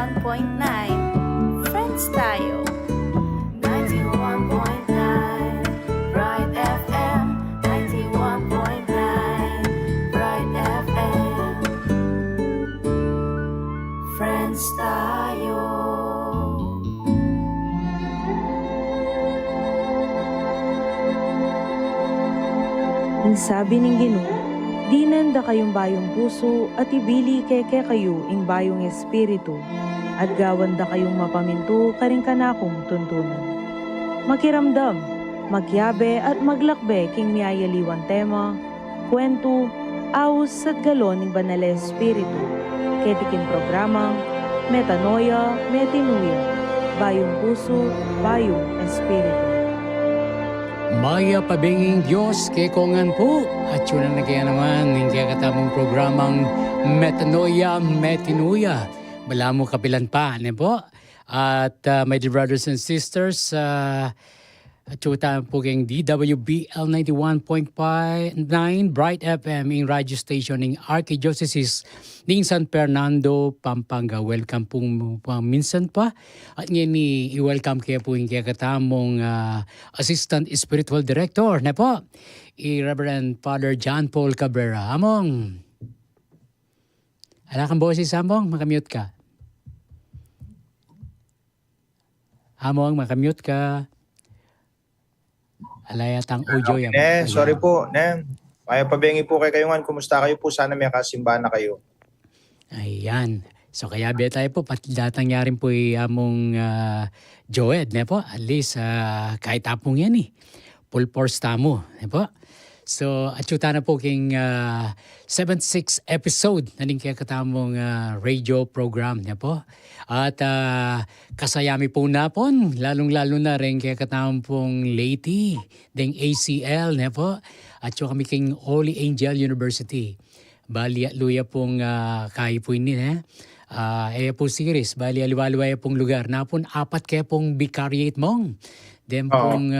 91.9 Friends tayo. 91.9 Bright FM. 91.9 Bright FM. Friends tayo. Ang sabi ng Ginoo, di nanda kayong bayong puso at ibili keke kayo ing bayong espiritu, at gawanda kayong mapaminto karing kanakong tuntunan. Makiramdam, magyabe at maglakbe king miyayaliwan tema, kwento, awos at galon ng banal na espiritu, ketikin programang Metanoia, Metinuia, bayong puso, bayong espiritu. Maya pabinging Diyos, kekongan po. At yun ang nagaya naman ng katamong programang Metanoia, Metinuia. Wala mo kapilan pa, ano po? At my dear brothers and sisters, at yuta po keng DWBL 91.9 Bright FM in radio station ng Archdiocese ng San Fernando, Pampanga. Welcome po minsan pa. At ngayon i-welcome kaya po yung katamong Assistant Spiritual Director na po, Reverend Father John Paul Cabrera. Among, ala kang boses, Among, makamute ka. Among, makamute ka. Alayatang audio yan. Sorry po. Maya pabingi po kayongan. Kumusta kayo po? Sana may kasimbahan na kayo. Ayan. So kaya biya tayo po, pati datang yarin po among Joed, ne po? At least kahit apong yan full force tamo, ne po? So at yuta na po king 76 episode na ning kaya katamong radio program, ne po? At kasayami po napon, lalong-lalo na rin kaya katamong pong Leyte, deng ACL, ne po? At yung kami king Holy Angel University. Bali at luya pong kayo po ini, po series, bali aliwaliwaya pong lugar. Napon apat kaya pong vicariate mong. Then pong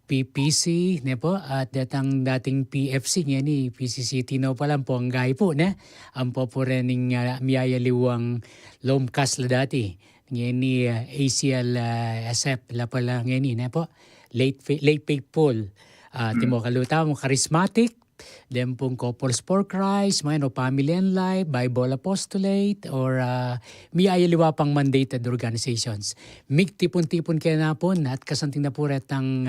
PPC, ne po, at datang dating PFC niya ni PCCT no pa lang po ang gahi po, ne? Ang po po rin ng miyayaliwang Lomcas la dati. Ngayon ni ACL SF, la pala ngayon ni, ne po? Late faithful. Timo kaluta mo, charismatic. Then pong Couples for Christ, Family and Life, Bible Apostolate, or miyayaliwa pang mandated organizations. Tipon-tipon kaya na po, at kasanting na po retang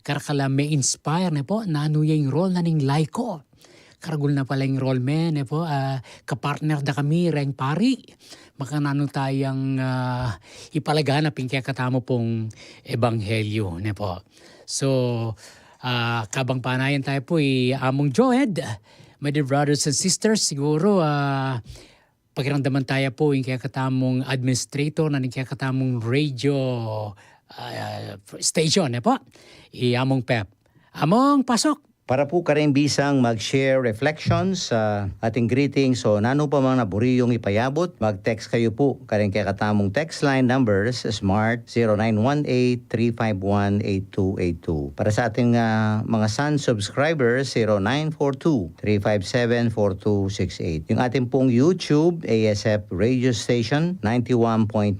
karakala may inspire na po, na ano yung role na ning laiko. Karagul na pala yung role men, po, kapartner da kami, reng pari. Makanano tayong ipalaganap yung kaya katamo pong ebanghelyo, po. So, kabang panayan tayo po among Joed, my dear brothers and sisters, siguro pakiramdaman tayo po yung kaya katamong administrator na yung kaya katamong radio station, po? Among Pep. Among, pasok! Para po karing bisang mag-share reflections sa ating greetings o nano pa mga naburi yung ipayabot, mag-text kayo po karing kaya katamong text line numbers Smart 0918-351-8282. Para sa ating mga Sun subscribers 0942-357-4268. Yung ating pong YouTube ASF Radio Station 91.9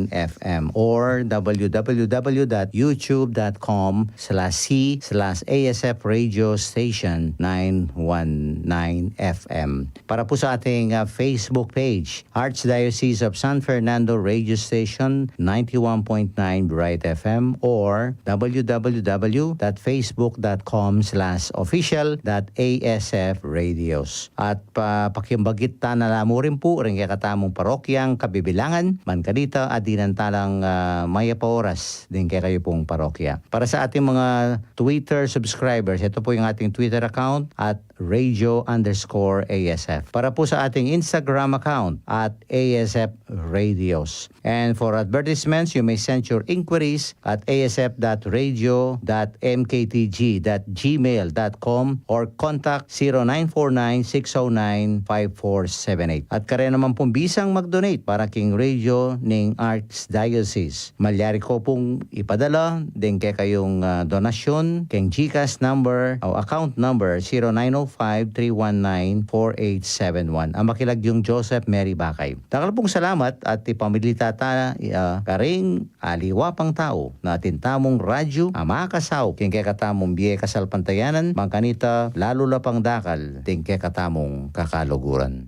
FM or www.youtube.com/c/ASF Radio Station 919 FM. Para po sa ating Facebook page, Archdiocese of San Fernando Radio Station 91.9 Bright FM or www.facebook.com/official.asfradios. At pakimbagit ta na mo rin po rin kaya katamong parokyang Kabibilangan, Mankadita, at dinantalang maya pa oras din kaya kayo pong parokya. Para sa ating mga Twitter subscribers, ito po yung ating Twitter account at radio_ASF. Para po sa ating Instagram account at ASF Radios. And for advertisements, you may send your inquiries at asf.radio.mktg.gmail.com or contact 0949-609-5478. At kare naman pong bisang mag-donate para king radio ning Archdiocese. Malyari ko pong ipadala din kay kayong donasyon king GCash number account number 0905-319-4871. Ang makilagyong Joseph Mary Bakay. Takal pong salamat at ipamilita ta karing aliwapang tao na tintamong radyo amakasaw king katamong biye kasalpantayanan mangkanita lalo lapang dakal ting katamong kakaluguran.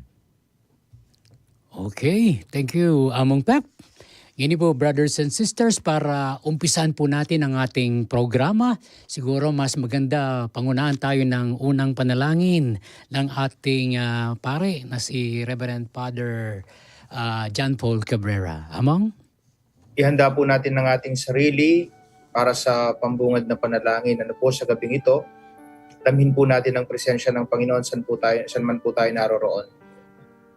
Okay, thank you, Among Pep. Yan po, brothers and sisters, para umpisan po natin ang ating programa. Siguro mas maganda pangunahan tayo ng unang panalangin ng ating pare na si Reverend Father John Paul Cabrera. Among? Ihanda po natin ng ating sarili para sa pambungad na panalangin. Ano po sa gabing ito? Damhin po natin ang presensya ng Panginoon saan man po tayo naroroon.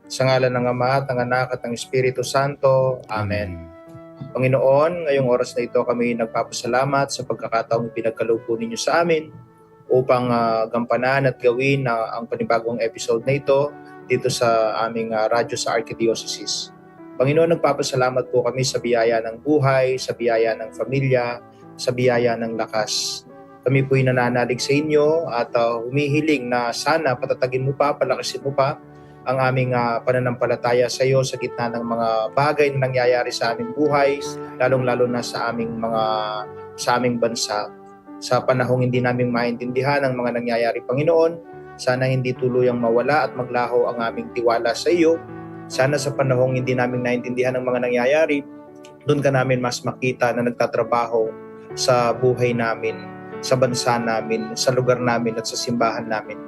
Sa ngalan ng Ama at ng Anak at ng Espiritu Santo. Amen. Panginoon, ngayong oras na ito kami nagpapasalamat sa pagkakataong pinagkaloob po ninyo sa amin upang gampanan at gawin ang panibagong episode na ito dito sa aming radyo sa Archdiocese. Panginoon, nagpapasalamat po kami sa biyaya ng buhay, sa biyaya ng pamilya, sa biyaya ng lakas. Kami po'y nananalig sa inyo at humihiling na sana patatagin mo pa, palakasin mo pa ang aming pananampalataya sa iyo sa gitna ng mga bagay na nangyayari sa aming buhay, lalong-lalo na sa aming bansa. Sa panahong hindi namin maintindihan ang mga nangyayari, Panginoon, sana hindi tuluyang mawala at maglaho ang aming tiwala sa iyo. Sana sa panahong hindi namin naintindihan ang mga nangyayari, doon ka namin mas makita na nagtatrabaho sa buhay namin, sa bansa namin, sa lugar namin at sa simbahan namin.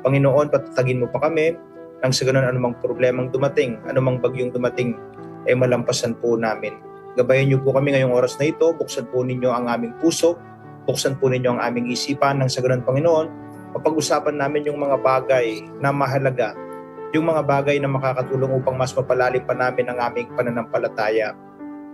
Panginoon, patatagin mo pa kami nang sa ganun anumang problemang dumating, anumang bagyong dumating, malampasan po namin. Gabayan niyo po kami ngayong oras na ito, buksan po ninyo ang aming puso, buksan po ninyo ang aming isipan, nang sa ganun, Panginoon, mapag-usapan namin yung mga bagay na mahalaga, yung mga bagay na makakatulong upang mas mapalalim pa namin ang aming pananampalataya.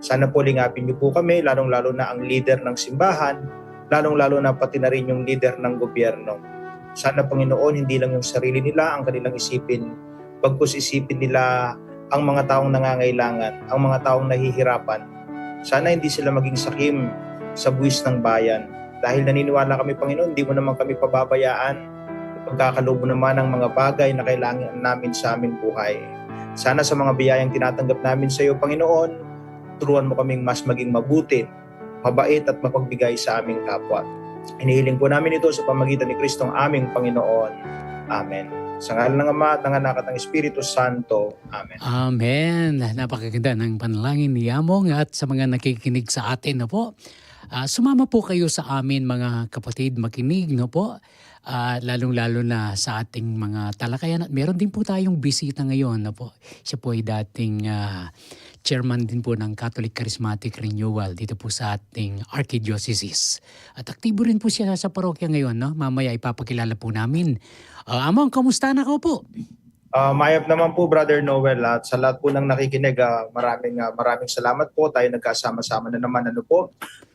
Sana po lingapin niyo po kami, lalong-lalo na ang leader ng simbahan, lalong-lalo na pati na rin yung leader ng gobyerno. Sana, Panginoon, hindi lang yung sarili nila ang kanilang isipin, bagkus isipin nila ang mga taong nangangailangan, ang mga taong nahihirapan. Sana hindi sila maging sakim sa buwis ng bayan. Dahil naniniwala kami, Panginoon, hindi mo naman kami pababayaan. Pagkakaloob naman ang mga bagay na kailangan namin sa aming buhay. Sana sa mga biyayang tinatanggap namin sa iyo, Panginoon, turuan mo kaming mas maging mabuti, mabait at mapagbigay sa aming kapwa. Hinihiling po namin ito sa pamagitan ni Kristong aming Panginoon. Amen. Sa ngalan ng Ama at ng Anak at ng Espiritu Santo. Amen. Amen. Napakaganda ng panalangin ni Among at sa mga nakikinig sa atin, no po. Sumama po kayo sa amin, mga kapatid, makinig, no po. Lalong-lalo na sa ating mga talakayan. At meron din po tayong bisita ngayon, no po. Siya po ay dating chairman din po ng Catholic Charismatic Renewal dito po sa ating Archdiocese. At aktibo rin po siya sa parokya ngayon, no? Mamaya ipapakilala po namin. Among, kamusta na ka po? Mayap naman po, Brother Noel, at sa lahat po ng nakikinig, maraming salamat po. Tayo nagkasama-sama na naman, ano po.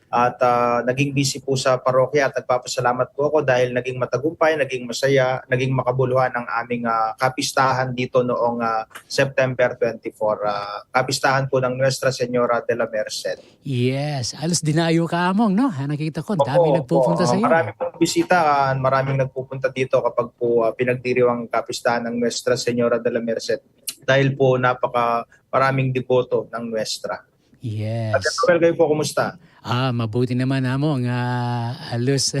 At naging busy po sa parokya at nagpapasalamat po ako dahil naging matagumpay, naging masaya, naging makabuluhan ang aming kapistahan dito noong September 24. Kapistahan po ng Nuestra Señora de la Merced. Yes, alos dinayo ka, Among, no? Nakita ko, dami nagpupunta sa iyo. Marami pong bisita, maraming nagpupunta dito kapag po pinagdiriwang kapistahan ng Nuestra Señora de la Merced. Dahil po maraming devoto ng Nuestra. Yes. At Noel, kayo po, kumusta? Mabuti naman, Among. Alos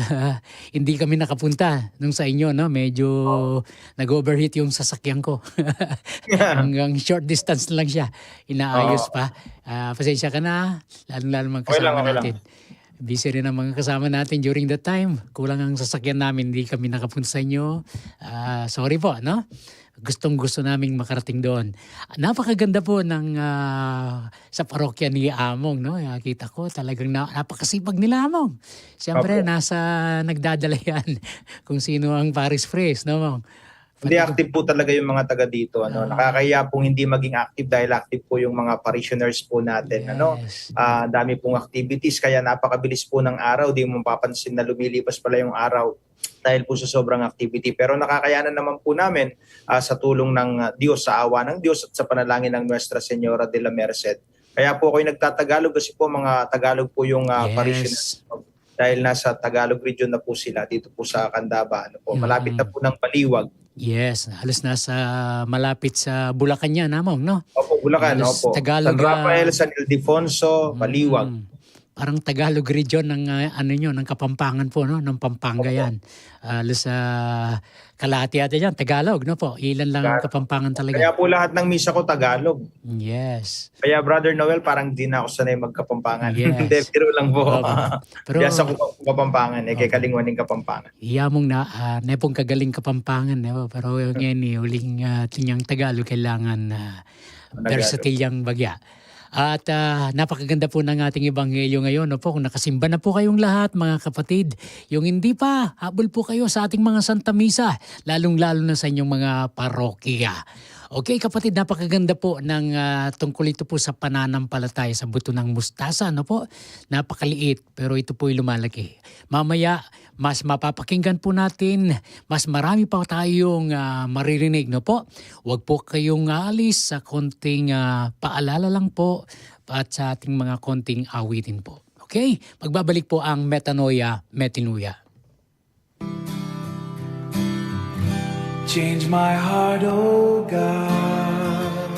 hindi kami nakapunta nung sa inyo, no? Medyo nag-overheat yung sasakyan ko. Hanggang short distance lang siya. Inaayos pa. Pasensya ka na. Lalo-lalo mga kasama natin. Busy rin ang mga kasama natin during that time. Kulang ang sasakyan namin. Hindi kami nakapunta sa inyo. Sorry po, no? Gustong-gusto naming makarating doon. Napakaganda po ng sa parokya ni Among, no? Kita ko talagang napakasipag nila, Among. Siyempre, nasa nagdadala yan kung sino ang Paris Priest, no, Among? Hindi active po talaga yung mga taga dito. Nakakaya pong hindi maging active dahil active po yung mga parishioners po natin. Yes. Dami pong activities kaya napakabilis po ng araw. Di mo mapapansin na lumilipas pala yung araw dahil po sa sobrang activity. Pero nakakayanan naman po namin sa tulong ng Diyos, sa awa ng Diyos at sa panalangin ng Nuestra Señora de la Merced. Kaya po ako'y nagtatagalog kasi po mga Tagalog po yung parishioners. dahil nasa Tagalog region na po sila dito po sa Candaba. Ano po, malapit na po ng Baliwag. Yes, halos nasa malapit sa Bulacan yan, Among, no? Opo, Bulacan, Halos opo. Tagalog, San Rafael, San Ildefonso, Baliwag. Parang Tagalog region ng ng Kapampangan po, no? Ng Pampanga yan. Halos kalahati ata yan, Tagalog, no po? Ilan lang ang Kapampangan Kaya talaga. po lahat ng misa ko Tagalog. Yes. Kaya Brother Noel, parang di na ako sanay magkapampangan. Yes. Hindi, pero lang po. Opo. Pero Kaya sa kapampangan, kay Kalingwaning Kapampangan. iyamong nepong kagaling Kapampangan, no? Pero ngayon, huling tinyang Tagalog kailangan versatile yang bagya. At napakaganda po ng ating ebanghelyo ngayon. No po, kung nakasimba na po kayong lahat mga kapatid, yung hindi pa, habol po kayo sa ating mga Santa Misa, lalong-lalo na sa inyong mga parokya. Okay kapatid, napakaganda po ng tungkol ito po sa pananampalataya sa buto ng mustasa. No po? Napakaliit pero ito po'y lumalaki. Mamaya, mas mapapakinggan po natin, mas marami pa tayong maririnig. No po? Huwag po kayong aalis sa konting paalala lang po at sa ating mga konting awitin po. Okay? Magbabalik po ang Metanoia, Metinuia. Change my heart, oh God.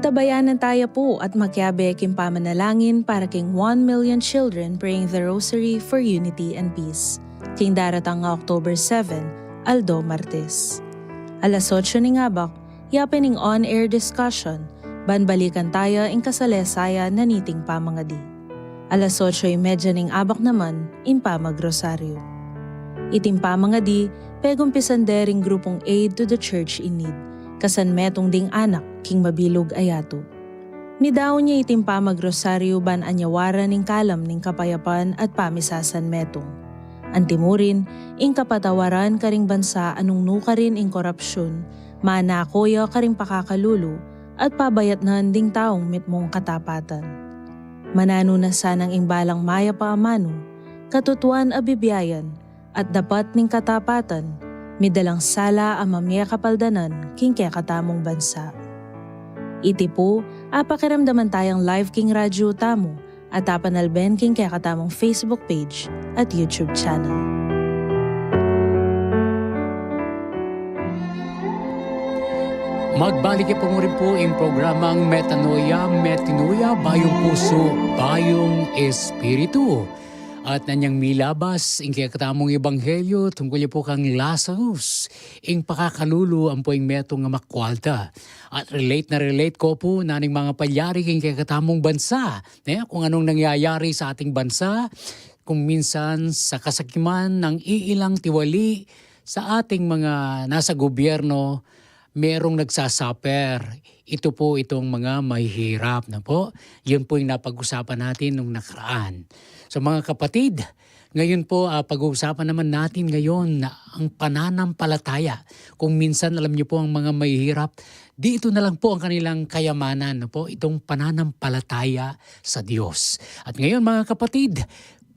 Antabayanan tayo po at magyabeking pamanalangin para king 1 million children praying the Rosary for Unity and Peace. King daratang nga October 7, Aldo Martes. Alas 8 ning abak, yapening on-air discussion, banbalikan tayo ing kasalesaya na niting pamangadi. Alas 8:30 ning abak naman, impa magrosaryo. Iting pamangadi, pegumpisan dering grupong Aid to the Church in Need, kasan metong ding anak, king mabilog ayato. Midaw niya itimpa magrosaryo ban anyawaran ning kalam ning kapayapan at pamisasan metong. Antimurin, ing kapatawaran karing bansa anong nukarin ing korupsyon, manakoya karing pakakalulu, at pabayatnan ding taong mitmong katapatan. Manano na sanang imbalang maya pa amano, katutuan abibiyayan, at dapat ning katapatan, midalang sala amamya kapaldanan king kaya katamong bansa. Iti po, apakiramdaman tayong live king radyo tamo at apanalben king kaya katamong Facebook page at YouTube channel. Magbalik po mo rin po yung programang Metanoia, Metinuia, Bayong Puso, Bayong Espiritu. At nanyang milabas, ing kaya katamong ebanghelyo, tungkol po kang Lazarus, ing pakakalulu ang po ing metong nga makwalta. At relate ko po na ning mga palyari ing kaya katamong bansa. Kung anong nangyayari sa ating bansa, kung minsan sa kasakiman ng iilang tiwali sa ating mga nasa gobyerno, merong nagsasaper. Ito po itong mga mahihirap na po. Yun po yung napag-usapan natin nung nakaraan. So mga kapatid, ngayon po pag-uusapan naman natin ngayon na ang pananampalataya. Kung minsan alam niyo po ang mga mahihirap, dito na lang po ang kanilang kayamanan. Po, itong pananampalataya sa Diyos. At ngayon mga kapatid,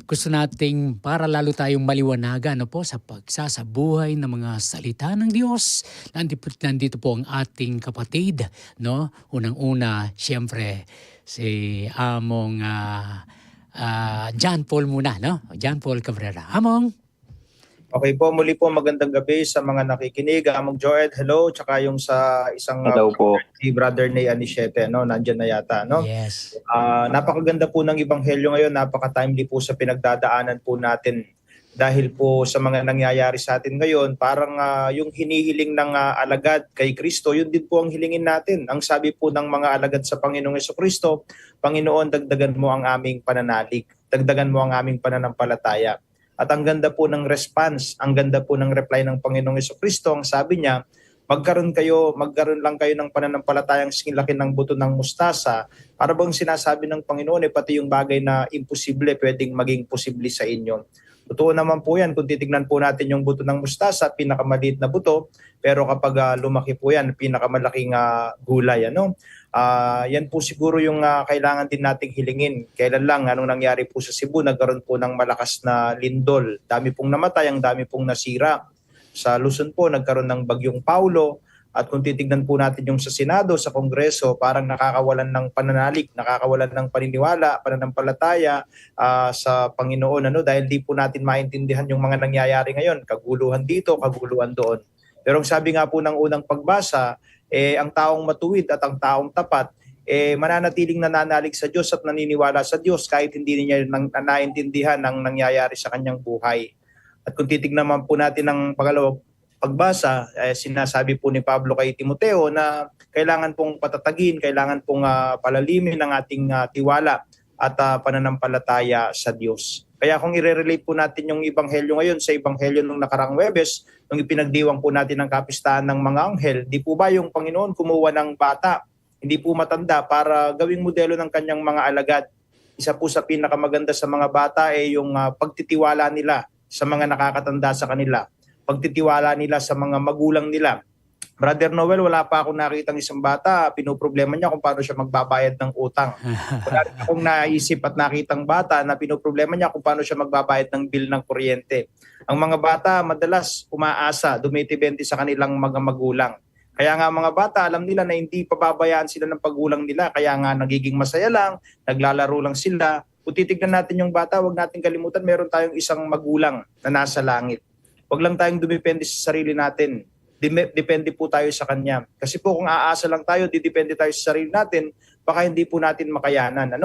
gusto nating para lalo tayong maliwanagan po sa pagsasabuhay ng mga salita ng Diyos. Nandito po ang ating kapatid, no? Unang-una, siyempre, si Among John Paul muna, no? John Paul Cabrera. Among. Okay po, muli po magandang gabi sa mga nakikinig. Among Joed, hello. Tsaka yung sa isang Hello po. si Brother Ney Anichete, no? Nandyan na yata, no? Yes. Napakaganda po ng Ebanghelyo ngayon, napaka-timely po sa pinagdadaanan po natin. Dahil po sa mga nangyayari sa atin ngayon, parang yung hinihiling ng alagad kay Kristo, yun din po ang hilingin natin. Ang sabi po ng mga alagad sa Panginoong Jesucristo, Panginoon, dagdagan mo ang aming pananalig, dagdagan mo ang aming pananampalataya. At ang ganda po ng response, ang ganda po ng reply ng Panginoong Jesucristo, ang sabi niya, magkaroon lang kayo ng pananampalatayang laki ng buto ng mustasa. Para bang sinasabi ng Panginoon, pati yung bagay na imposible, pwedeng maging posible sa inyo. Totoo naman po yan, kung titignan po natin yung buto ng mustasa, pinakamaliit na buto, pero kapag lumaki po yan, pinakamalaking gulay. Yan po siguro yung kailangan din nating hilingin. Kailan lang, anong nangyari po sa Cebu, nagkaroon po ng malakas na lindol. Dami pong namatay, ang dami pong nasira. Sa Luzon po, nagkaroon ng bagyong Paulo. At kung titignan po natin yung sa Senado, sa Kongreso, parang nakakawalan ng pananalig, nakakawalan ng paniniwala, pananampalataya sa Panginoon. Dahil di po natin maintindihan yung mga nangyayari ngayon. Kaguluhan dito, kaguluhan doon. Pero ang sabi nga po ng unang pagbasa, ang taong matuwid at ang taong tapat, mananatiling nananalig sa Diyos at naniniwala sa Diyos kahit hindi niya naintindihan ang nangyayari sa kanyang buhay. At kung titignan po natin ang pangalawang pagbasa, sinasabi po ni Pablo kay Timoteo na kailangan pong patatagin, kailangan pong palalimin ang ating tiwala at pananampalataya sa Diyos. Kaya kung i-relate po natin yung Ebanghelyo ngayon sa Ebanghelyo nung nakarang Huwebes, nung ipinagdiwang po natin ang kapistahan ng mga anghel, di po ba yung Panginoon kumuha ng bata, hindi po matanda, para gawing modelo ng kanyang mga alagad? Isa po sa pinakamaganda sa mga bata ay yung pagtitiwala nila sa mga nakakatanda sa kanila, pagtitiwala nila sa mga magulang nila. Brother Noel, wala pa akong nakitang isang bata, pinoproblema niya kung paano siya magbabayad ng utang. Wala rin akong naisip at nakitang bata na pinoproblema niya kung paano siya magbabayad ng bill ng kuryente. Ang mga bata madalas umaasa, dumidepende sa kanilang mga magulang. Kaya nga mga bata, alam nila na hindi pababayaan sila ng pagulang nila. Kaya nga nagiging masaya lang, naglalaro lang sila. Kung titignan natin yung bata, huwag natin kalimutan, meron tayong isang magulang na nasa langit. Huwag lang tayong dumipende sa sarili natin. Depende po tayo sa Kanya. Kasi po kung aasa lang tayo, didepende tayo sa sarili natin, baka hindi po natin makayanan.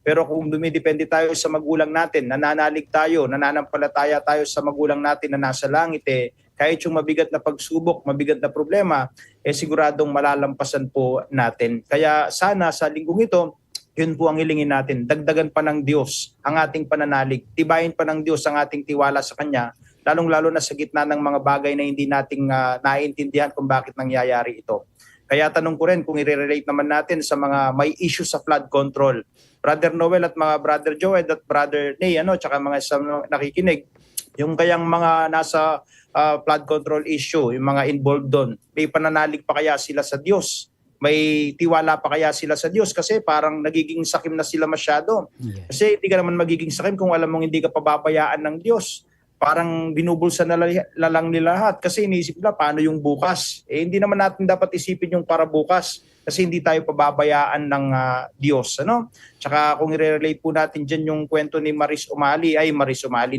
Pero kung dumidepende tayo sa magulang natin, nananalig tayo, nananampalataya tayo sa magulang natin na nasa langit, kahit yung mabigat na pagsubok, mabigat na problema, siguradong malalampasan po natin. Kaya sana sa linggong ito, yun po ang hilingin natin. Dagdagan pa ng Diyos ang ating pananalig. Tibayin pa ng Diyos ang ating tiwala sa Kanya, lalong-lalo na sa gitna ng mga bagay na hindi nating naiintindihan kung bakit nangyayari ito. Kaya tanong ko rin kung i-relate naman natin sa mga may issue sa flood control. Brother Noel at mga Brother Joed at Brother Ney, tsaka mga nakikinig, yung kayang mga nasa flood control issue, yung mga involved doon, may pananalig pa kaya sila sa Diyos? May tiwala pa kaya sila sa Diyos? Kasi parang nagiging sakim na sila masyado. Yes. Kasi hindi ka naman magiging sakim kung alam mong hindi ka pababayaan ng Diyos. Parang binubulsa na lang nila lahat kasi iniisip nila paano yung bukas. Hindi naman natin dapat isipin yung para bukas kasi hindi tayo pababayaan ng Diyos. Tsaka kung i-relate po natin dyan yung kwento ni Maris Umali,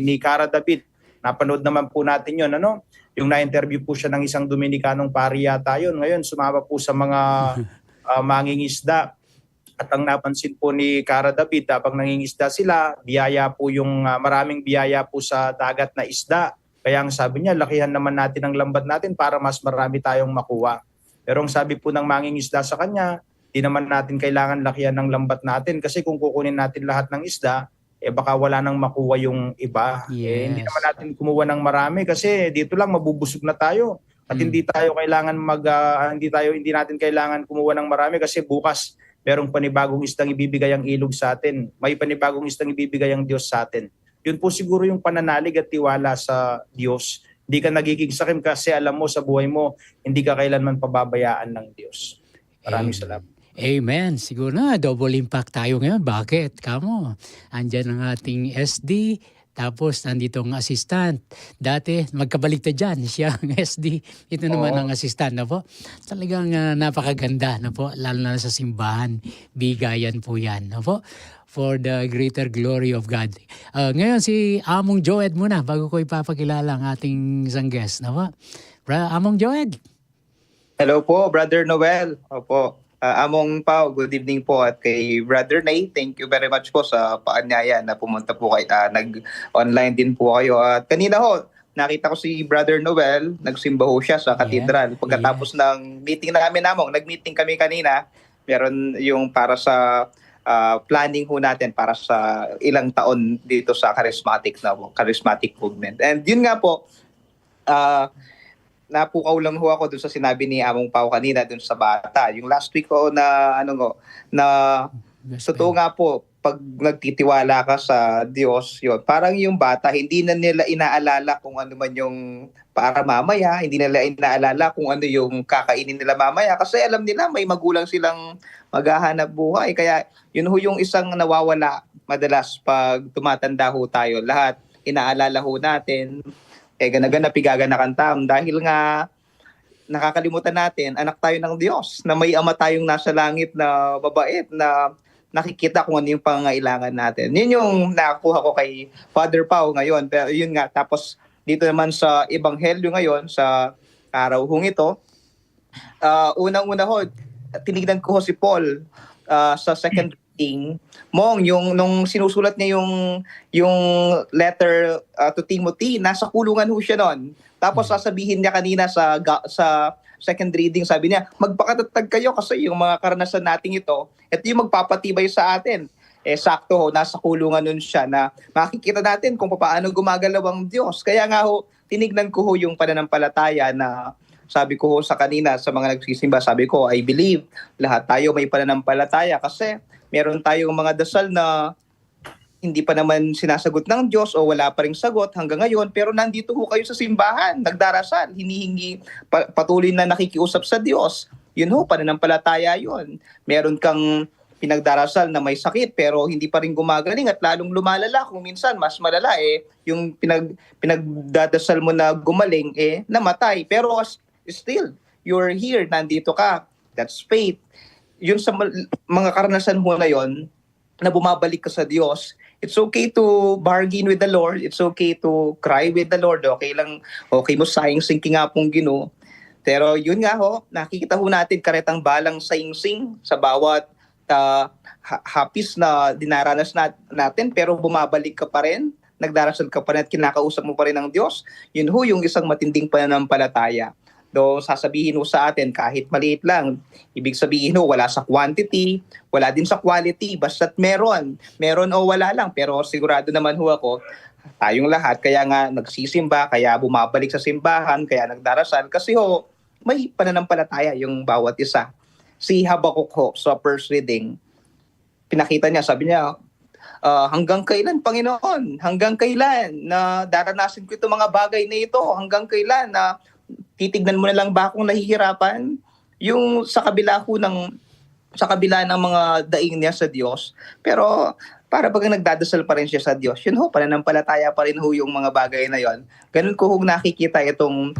ni Cara David. Napanood naman po natin yun. Yung na-interview po siya ng isang Dominikanong pari yata yun. Ngayon sumama po sa mga mangingisda. At ang napansin po ni Kara David, habang nangingisda sila, biyaya po yung maraming biyaya po sa dagat na isda. Kaya ang sabi niya, lakihan naman natin ang lambat natin para mas marami tayong makuha. Pero ang sabi po ng mangingisda sa kanya, di naman natin kailangan lakihan ng lambat natin kasi kung kukunin natin lahat ng isda, baka wala nang makuha yung iba. Hindi Yes. naman natin kumuha ng marami kasi dito lang mabubusog na tayo. At hindi tayo kailangan hindi natin kailangan kumuha ng marami kasi bukas merong panibagong isdang ibibigay ang ilog sa atin. May panibagong isdang ibibigay ang Diyos sa atin. Yun po siguro yung pananalig at tiwala sa Diyos. Hindi ka nagiging sakim kasi alam mo sa buhay mo, hindi ka kailanman pababayaan ng Diyos. Maraming salamat. Amen. Siguro na, double impact tayo ngayon. Bakit? Kamo, andyan ang ating SD, tapos nandito ang assistant. Dati, magkabaliktad dyan. Siya ang SD, ito naman ang assistant. Na po? Talagang napakaganda. Na po? Lalo na sa simbahan. Bigayan po yan. Na po? For the greater glory of God. Ngayon, si Among Joed muna bago ko ipapakilala ang ating isang guest. Na po? Among Joed. Hello po, Brother Noel. Opo. Among Pao, good evening po. At kay Brother Nay, thank you very much po sa paanyaya na pumunta po kayo. Nag-online din po kayo. At kanina ho, nakita ko si Brother Noel, nagsimba ho siya sa katedral. Pagkatapos ng meeting namin nag-meeting kami kanina, meron yung para sa planning ho natin para sa ilang taon dito sa charismatic movement. And yun nga po, napukaw lang ho ako dun sa sinabi ni Among Pao kanina dun sa bata. Yung last week ko na totoo nga po, pag nagtitiwala ka sa Diyos, yun, parang yung bata, hindi na nila inaalala kung ano man yung para mamaya, hindi nila inaalala kung ano yung kakainin nila mamaya kasi alam nila may magulang silang maghahanap buhay. Kaya yun ho yung isang nawawala madalas pag tumatanda ho tayo. Lahat inaalala ho natin, ganaganap igaganakan tam dahil nga nakakalimutan natin, anak tayo ng Diyos, na may ama tayong nasa langit na mabait, na nakikita kung ano yung pangangailangan natin. Yun yung nakuha ko kay Father Pao ngayon. Pero yun nga, tapos dito naman sa Ebanghelyo ngayon, sa araw hong ito, unang-una ho, tinignan ko ho si Paul sa second reading. Nung sinusulat niya yung letter to Timothy, nasa kulungan ho siya noon. Tapos sasabihin niya kanina sa second reading, sabi niya, magpakatatag kayo kasi yung mga karanasan natin ito yung magpapatibay sa atin. Sakto ho, nasa kulungan nun siya na makikita natin kung paano gumagalaw ang Diyos. Kaya nga ho, tinignan ko ho yung pananampalataya na sabi ko ho sa kanina sa mga nagsisimba, sabi ko, I believe lahat tayo may pananampalataya kasi meron tayong mga dasal na hindi pa naman sinasagot ng Diyos o wala pa ring sagot hanggang ngayon, pero nandito ho kayo sa simbahan, nagdarasal, hinihingi, patuloy na nakikiusap sa Diyos. Yun ho, pananampalataya yun. Meron kang pinagdarasal na may sakit pero hindi pa rin gumagaling at lalong lumalala, kung minsan mas malala yung pinagdadasal mo na gumaling namatay, pero still you're here, nandito ka. That's faith. Yun sa mga karanasan mo na yon na bumabalik ka sa Diyos, it's okay to bargain with the Lord, it's okay to cry with the Lord, okay mo sayang-singking nga pong Ginoo. Pero yun nga ho, nakikita ho natin karetang balang saying-sing sa bawat hapis na dinaranas natin, pero bumabalik ka pa rin, nagdarasal ka pa rin at kinakausap mo pa rin ang Diyos. Yun ho yung isang matinding pananampalataya. Do sasabihin ho sa atin kahit maliit lang, ibig sabihin ho wala sa quantity, wala din sa quality, basta't meron o wala lang, pero sigurado naman ho ako, tayong lahat kaya nga nagsisimba, kaya bumabalik sa simbahan, kaya nagdarasal kasi ho may pananampalataya yung bawat isa. Si Habakkuk ho sa first reading, pinakita niya, sabi niya, hanggang kailan Panginoon? Hanggang kailan na daranasin ko itong mga bagay na ito? Hanggang kailan na titignan mo na lang ba akong nahihirapan? Yung sa kabila ng mga daing niya sa Diyos, pero para bagang nagdadasal pa rin siya sa Diyos. Yun ho, pananampalataya pa rin ho yung mga bagay na yon. Ganun ko ho nakikita itong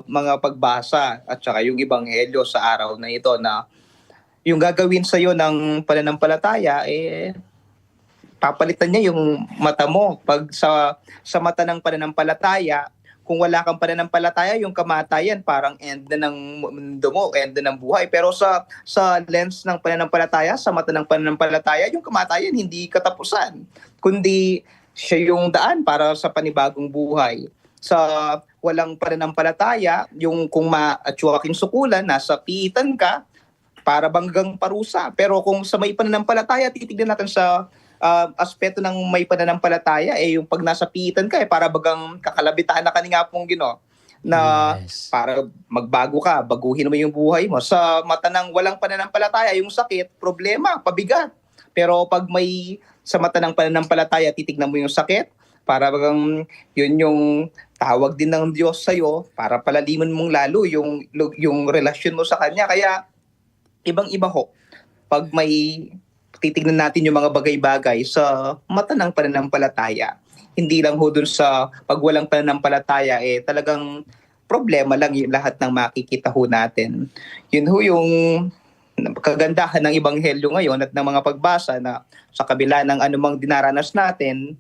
mga pagbasa at saka yung Ebanghelyo sa araw na ito na yung gagawin sa iyo ng pananampalataya, papalitan niya yung mata mo. Pag sa mata ng pananampalataya, kung wala kang pananampalataya, yung kamatayan parang end na ng mundo mo, end na ng buhay. Pero sa lens ng pananampalataya, sa mata ng pananampalataya, yung kamatayan hindi katapusan, kundi siya yung daan para sa panibagong buhay. Sa walang pananampalataya, yung kung maatswaking sukulan, nasa piitan ka, para banggang parusa. Pero kung sa may pananampalataya, titignan natin sa aspeto ng may pananampalataya, yung pag nasa piitan ka, para bagang kakalabitaan na kanina pong Ginoo, na Yes. para magbago ka, baguhin mo yung buhay mo. Sa mata ng walang pananampalataya, yung sakit, problema, pabigat. Pero pag sa mata ng pananampalataya, titignan mo yung sakit, para bagang yun yung tawag din ng Diyos sa'yo, para palaliman mong lalo yung relasyon mo sa Kanya. Kaya, ibang-iba ho. Pag may titignan natin yung mga bagay-bagay sa mata ng pananampalataya. Hindi lang ho dun sa pag walang pananampalataya, talagang problema lang yung lahat ng makikita ho natin. Yun ho yung kagandahan ng Ebanghelyo ngayon at ng mga pagbasa na sa kabila ng anumang dinaranas natin,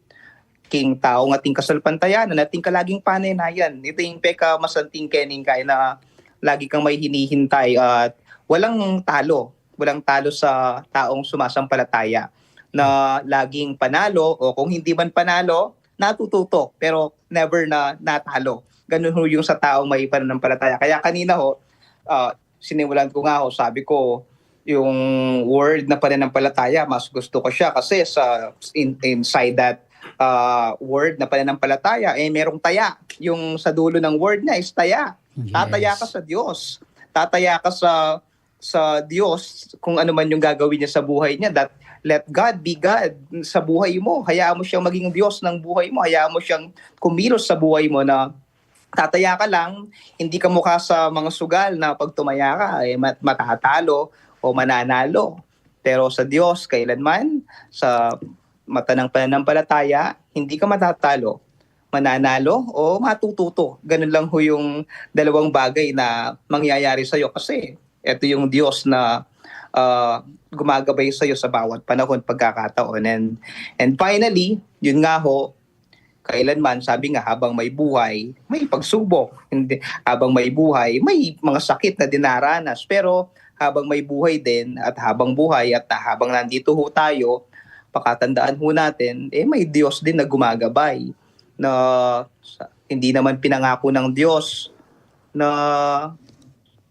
king taong ating kasalpantayanan, ating kalaging panaynayan. Ito yung peka masanting kening kay na lagi kang may hinihintay at walang talo sa taong sumasampalataya na laging panalo o kung hindi man panalo, natututo pero never na natalo. Ganun ho yung sa taong may pananampalataya. Kaya kanina ho, sinimulan ko nga ho, sabi ko, yung word na pananampalataya, mas gusto ko siya kasi inside that word na pananampalataya, merong taya. Yung sa dulo ng word niya is taya. Tataya ka sa Diyos. Tataya ka sa Diyos kung ano man yung gagawin niya sa buhay niya. That let God be God sa buhay mo. Hayaan mo siyang maging Diyos ng buhay mo. Hayaan mo siyang kumilos sa buhay mo na tataya ka lang, hindi ka mukha sa mga sugal na pag tumaya ka, matatalo o mananalo. Pero sa Diyos, kailanman, sa mata ng pananampalataya, hindi ka matatalo, mananalo o matututo. Ganun lang ho yung dalawang bagay na mangyayari sa'yo kasi ito yung Diyos na gumagabay sa'yo sa bawat panahon, pagkakataon. And finally, yun nga ho, kailanman, sabi nga, habang may buhay, may pagsubok. Hindi, habang may buhay, may mga sakit na dinaranas. Pero habang may buhay din at habang buhay at habang nandito ho tayo, pakatandaan ho natin, may Diyos din na gumagabay. Na hindi naman pinangako ng Diyos na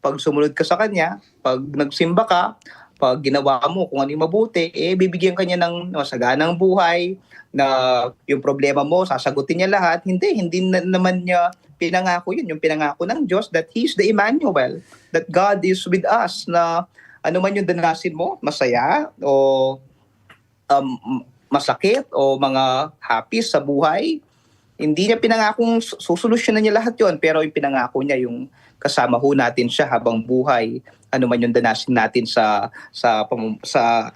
pag sumunod ka sa Kanya, pag nagsimba ka, pag ginawa mo kung ano yung mabuti, bibigyan ka niya ng masaganang buhay, na yung problema mo, sasagutin niya lahat. Hindi naman niya pinangako yun. Yung pinangako ng Diyos that He's the Emmanuel, that God is with us, na ano man yung danasin mo, masaya o masakit o mga happy sa buhay, hindi niya pinangakong susolusyonan niya lahat yon, pero yung pinangako niya yung kasama ho natin siya habang buhay, ano man yung danasin natin sa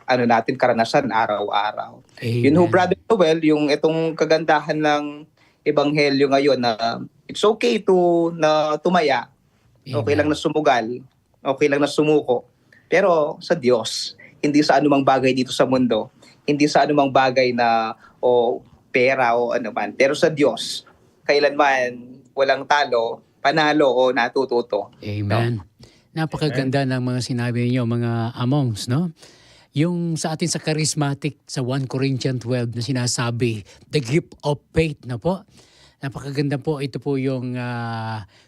ano natin karanasan araw-araw. Amen. Yun ho, Brother Noel, yung itong kagandahan ng Ebanghelyo ngayon na it's okay na tumaya, okay lang na sumugal, okay lang na sumuko, pero sa Diyos, hindi sa anumang bagay dito sa mundo, hindi sa anumang bagay na pera o ano man, pero sa Diyos, kailanman walang talo, panalo o natututo. Amen. Napakaganda ng mga sinabi niyo, mga amongs, no? Yung sa atin sa charismatic, sa 1 Corinthians 12 na sinasabi, the gift of faith na po. Napakaganda po. Ito po yung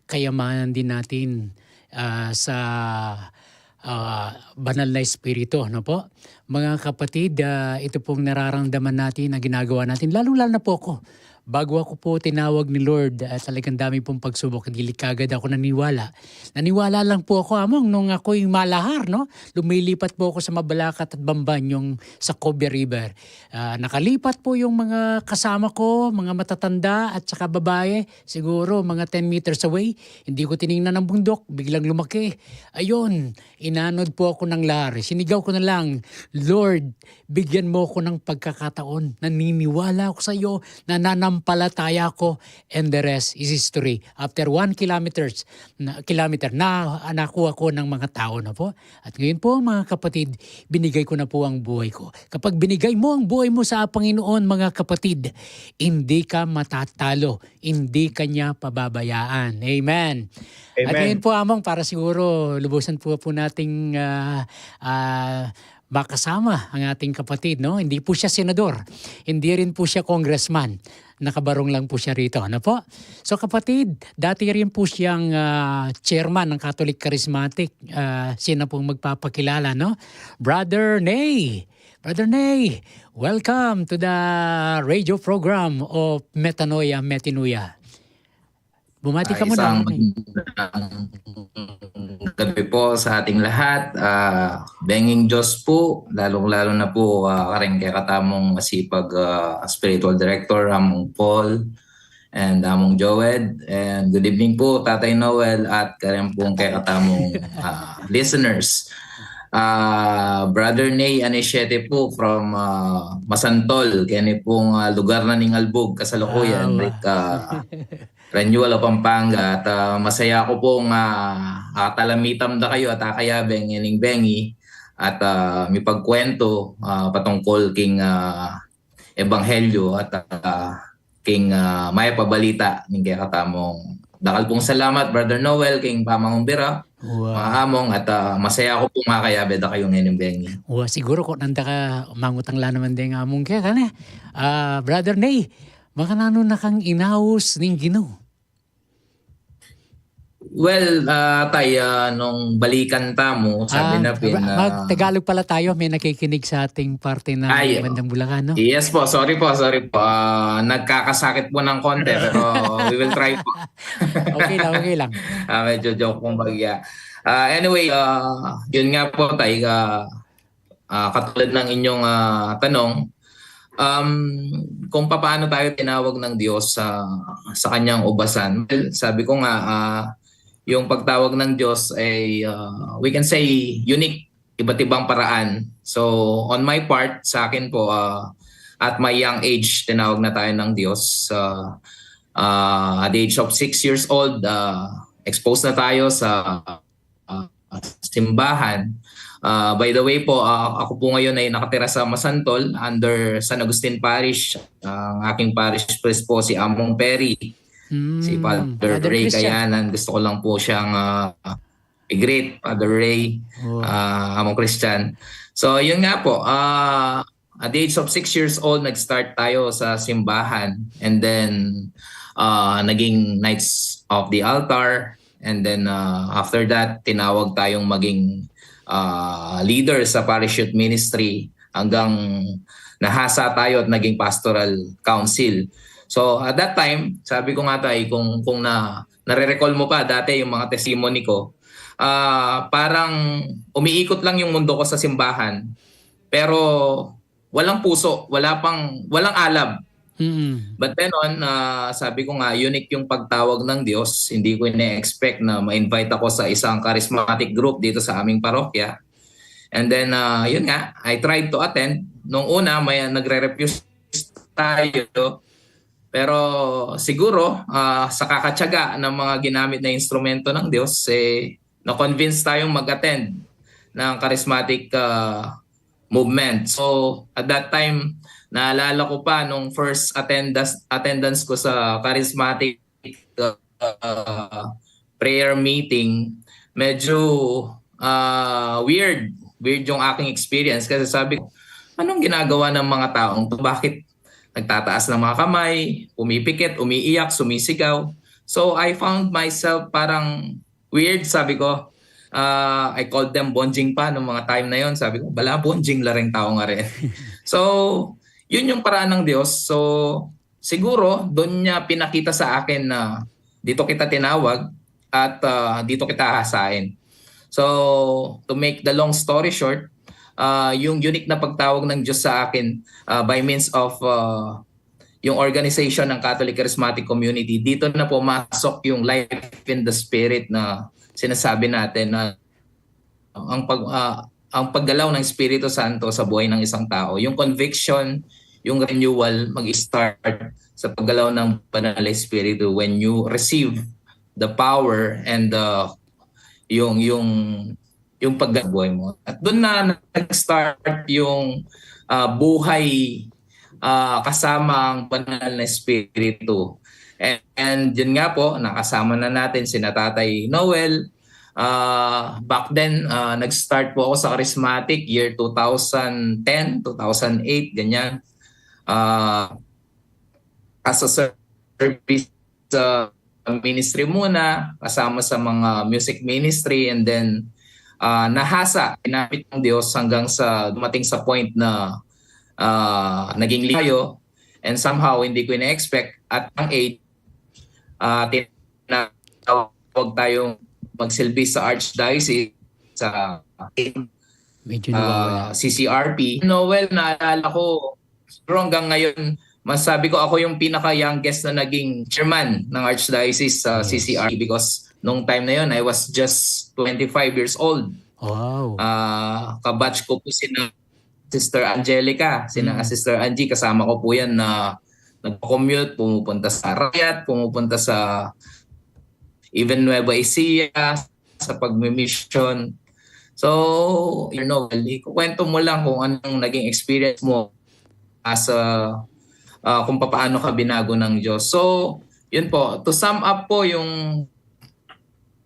kayamanan din natin sa banal na espiritu, no po? Mga kapatid, ito pong nararamdaman natin na ginagawa natin, lalo-lalo na po ako. Bago ako po tinawag ni Lord, talagang dami pong pagsubok, hindi kagad ako naniwala. Naniwala lang po ako, among, nung ako'y malahar, no? Lumilipat po ako sa Mabalacat at Bamban, yung sa Kobe River. Nakalipat po yung mga kasama ko, mga matatanda at saka babae, siguro mga 10 meters away. Hindi ko tiningnan ng bundok, biglang lumaki. Ayun, inanod po ako ng lahar. Sinigaw ko na lang, Lord, bigyan mo ako ng pagkakataon. Naniniwala ako sa iyo, nananam pananampalataya ko, and the rest is history. After 1 kilometer na nakuha ko ng mga tao na po. At ngayon po mga kapatid, binigay ko na po ang buhay ko. Kapag binigay mo ang buhay mo sa Panginoon mga kapatid, hindi ka matatalo, hindi ka niya pababayaan. Amen. At ngayon po among para siguro lubusan po nating makasama ang ating kapatid, no? Hindi po siya senador, hindi rin po siya congressman. Nakabarong lang po siya rito, ano po? So kapatid, dati rin po siyang chairman ng Catholic Charismatic. Siya na pong magpapakilala, no? Brother Nay, welcome to the radio program of Metanoia Metinuya. Bumati ka muna. Gabi po sa ating lahat. Benging Diyos po, lalong-lalo na po kareng kay katamong masipag spiritual director, Among Paul and Among Joed. And good evening po, Tatay Noel at kareng pong kay katamong listeners. Brother Nay Anesiete po from Masantol, kaya pong lugar na ning Albog, kasalukuyan. Renewal of Pampanga at masaya ko pong talamitam da kayo at akayabeng ining bengi at may pagkwento patungkol king ebanghelyo at king may pabalita ning kaya katamong dakal pong salamat Brother Noel king pamangumbira. Wow. Maamong at masaya ko pong makayabe da kayo ngayon bengi. Siguro ko nanda ka mangutang la naman din among kaya kane. Brother Nay, makanano na kang inaus ning Ginoo? Well, nung balikan mo, sabi na Mag-Tagalog pala tayo, may nakikinig sa ating parte ng Bandang Bulacan, no? Yes po, sorry po. Nagkakasakit po ng konti, pero we will try po. Okay lang. Medyo joke pong bagya. Anyway, yun nga po tay, katulad ng inyong tanong, kung paano tayo tinawag ng Diyos sa kanyang ubasan. Well, sabi ko nga, yung pagtawag ng Diyos ay we can say unique, iba't ibang paraan. So on my part, sa akin po, at my young age, tinawag na tayo ng Diyos. At the age of 6 years old, exposed na tayo sa simbahan. By the way po, ako po ngayon ay nakatira sa Masantol under San Agustin Parish. Ang aking parish priest po si Among Perry. Si Father Ray Kayanan. Gusto ko lang po siyang i-greet, Father Ray, Among Christian. So yun nga po, at the age of 6 years old, nag-start tayo sa simbahan. And then, naging Knights of the Altar. And then, after that, tinawag tayong maging leader sa parish youth ministry hanggang nahasa tayo at naging pastoral council. So at that time, sabi ko nga tayo, kung nare-recall mo pa dati yung mga testimony ko, parang umiikot lang yung mundo ko sa simbahan. Pero walang puso, walang alab. Mm-hmm. But then on, sabi ko nga, unique yung pagtawag ng Diyos. Hindi ko ina-expect na ma-invite ako sa isang charismatic group dito sa aming parokya. And then, yun nga, I tried to attend. Nung una, may nagre-refuse tayo. Pero siguro, sa kakatsaga ng mga ginamit na instrumento ng Diyos, na-convince tayong mag-attend ng charismatic movement. So, at that time, naalala ko pa nung first attendance ko sa charismatic prayer meeting, medyo weird yung aking experience kasi sabi ko, anong ginagawa ng mga taong to? Bakit nagtataas ng mga kamay, pumipikit, umiiyak, sumisigaw? So I found myself parang weird, sabi ko. I called them bonjing pa nung mga time na yon. Sabi ko, bala bonjing lareng tao nga rin. So, yun yung paraan ng Diyos. So, siguro, doon niya pinakita sa akin na dito kita tinawag at dito kita hahasain. So, to make the long story short, yung unique na pagtawag ng Diyos sa akin by means of yung organization ng Catholic Charismatic Community, dito na pumasok yung life in the spirit na sinasabi natin na ang paggalaw ng Espiritu Santo sa buhay ng isang tao, yung conviction, yung renewal mag-start sa paggalaw ng Banal na Espiritu when you receive the power and yung paggabuhay mo. At doon na nag-start yung buhay kasama ang Banal na Espiritu. And yun nga po, nakasama na natin sina Tatay Noel. Back then, nag-start po ako sa Charismatic year 2010, 2008, ganyan. As a service ministry muna, kasama sa mga music ministry, and then nahasa, ginamit ng Diyos hanggang sa dumating sa point na naging ligayo, and somehow hindi ko ina-expect at ang age, tinatawag tayong magsilbi sa Archdiocese sa Medyo nawawala. CCRP. Noel, naalala ko, pero hanggang ngayon, masabi ko ako yung pinaka-youngest na naging chairman ng Archdiocese sa CCRP because nung time na yun, I was just 25 years old. Wow. Kabatch ko po sina Sister Angelica, sina Sister Angie, kasama ko po yan na nag-commute, pumupunta sa Rayat, pumupunta sa even Nueva Ecija, sa pag-mission. So, ikukwento mo lang kung anong naging experience mo as kung paano ka binago ng Diyos. So, yun po. To sum up po yung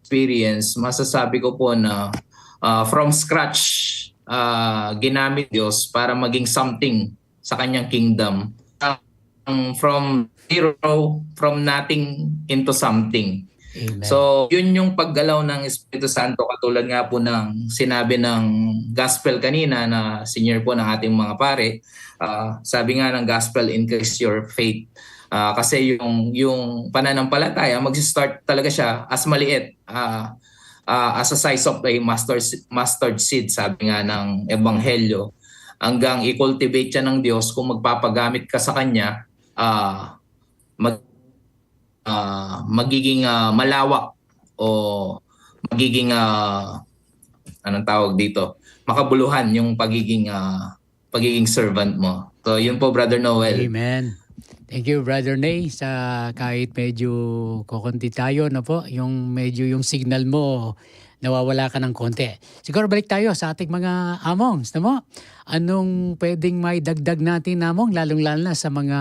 experience, masasabi ko po na from scratch, ginamit Diyos para maging something sa kanyang kingdom. From zero, from nothing into something. Amen. So, yun yung paggalaw ng Espiritu Santo, katulad nga po ng sinabi ng gospel kanina na senior po ng ating mga pare. Sabi nga ng gospel, increase your faith. Kasi yung pananampalataya, mag-start talaga siya as maliit, as a size of a mustard seed, sabi nga ng Ebanghelyo, hanggang i-cultivate siya ng Diyos. Kung magpapagamit ka sa Kanya, magiging malawak o magiging anong tawag dito, makabuluhan yung pagiging servant mo. So yun po, Brother Noel. Amen. Thank you, Brother Nay, sa kahit medyo kukunti tayo na po, yung medyo yung signal mo nawawala ka ng konti. Siguro balik tayo sa ating mga amongs, no mo? Anong pwedeng may dagdag natin, among, lalong-lalo na sa mga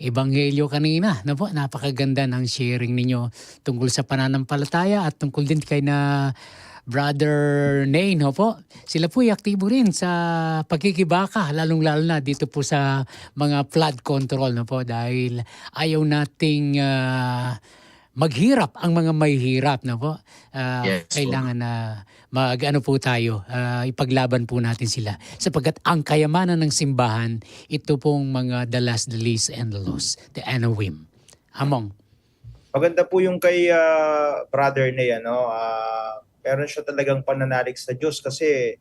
ebanghelyo kanina, no po? Napakaganda ng sharing ninyo tungkol sa pananampalataya at tungkol din kay na Brother Nay, no po? Sila po ay aktibo rin sa pagkikibaka, lalong-lalo na dito po sa mga flood control, no po? Dahil ayaw nating maghirap ang mga may hirap, no po? Yes, Kailangan na mag-ano po tayo, ipaglaban po natin sila. Sapagkat ang kayamanan ng simbahan, ito pong mga the last, the least, and the lost, the Anawim. Among. Maganda po yung kay Brother Ney, ano? Meron siya talagang pananalig sa Diyos kasi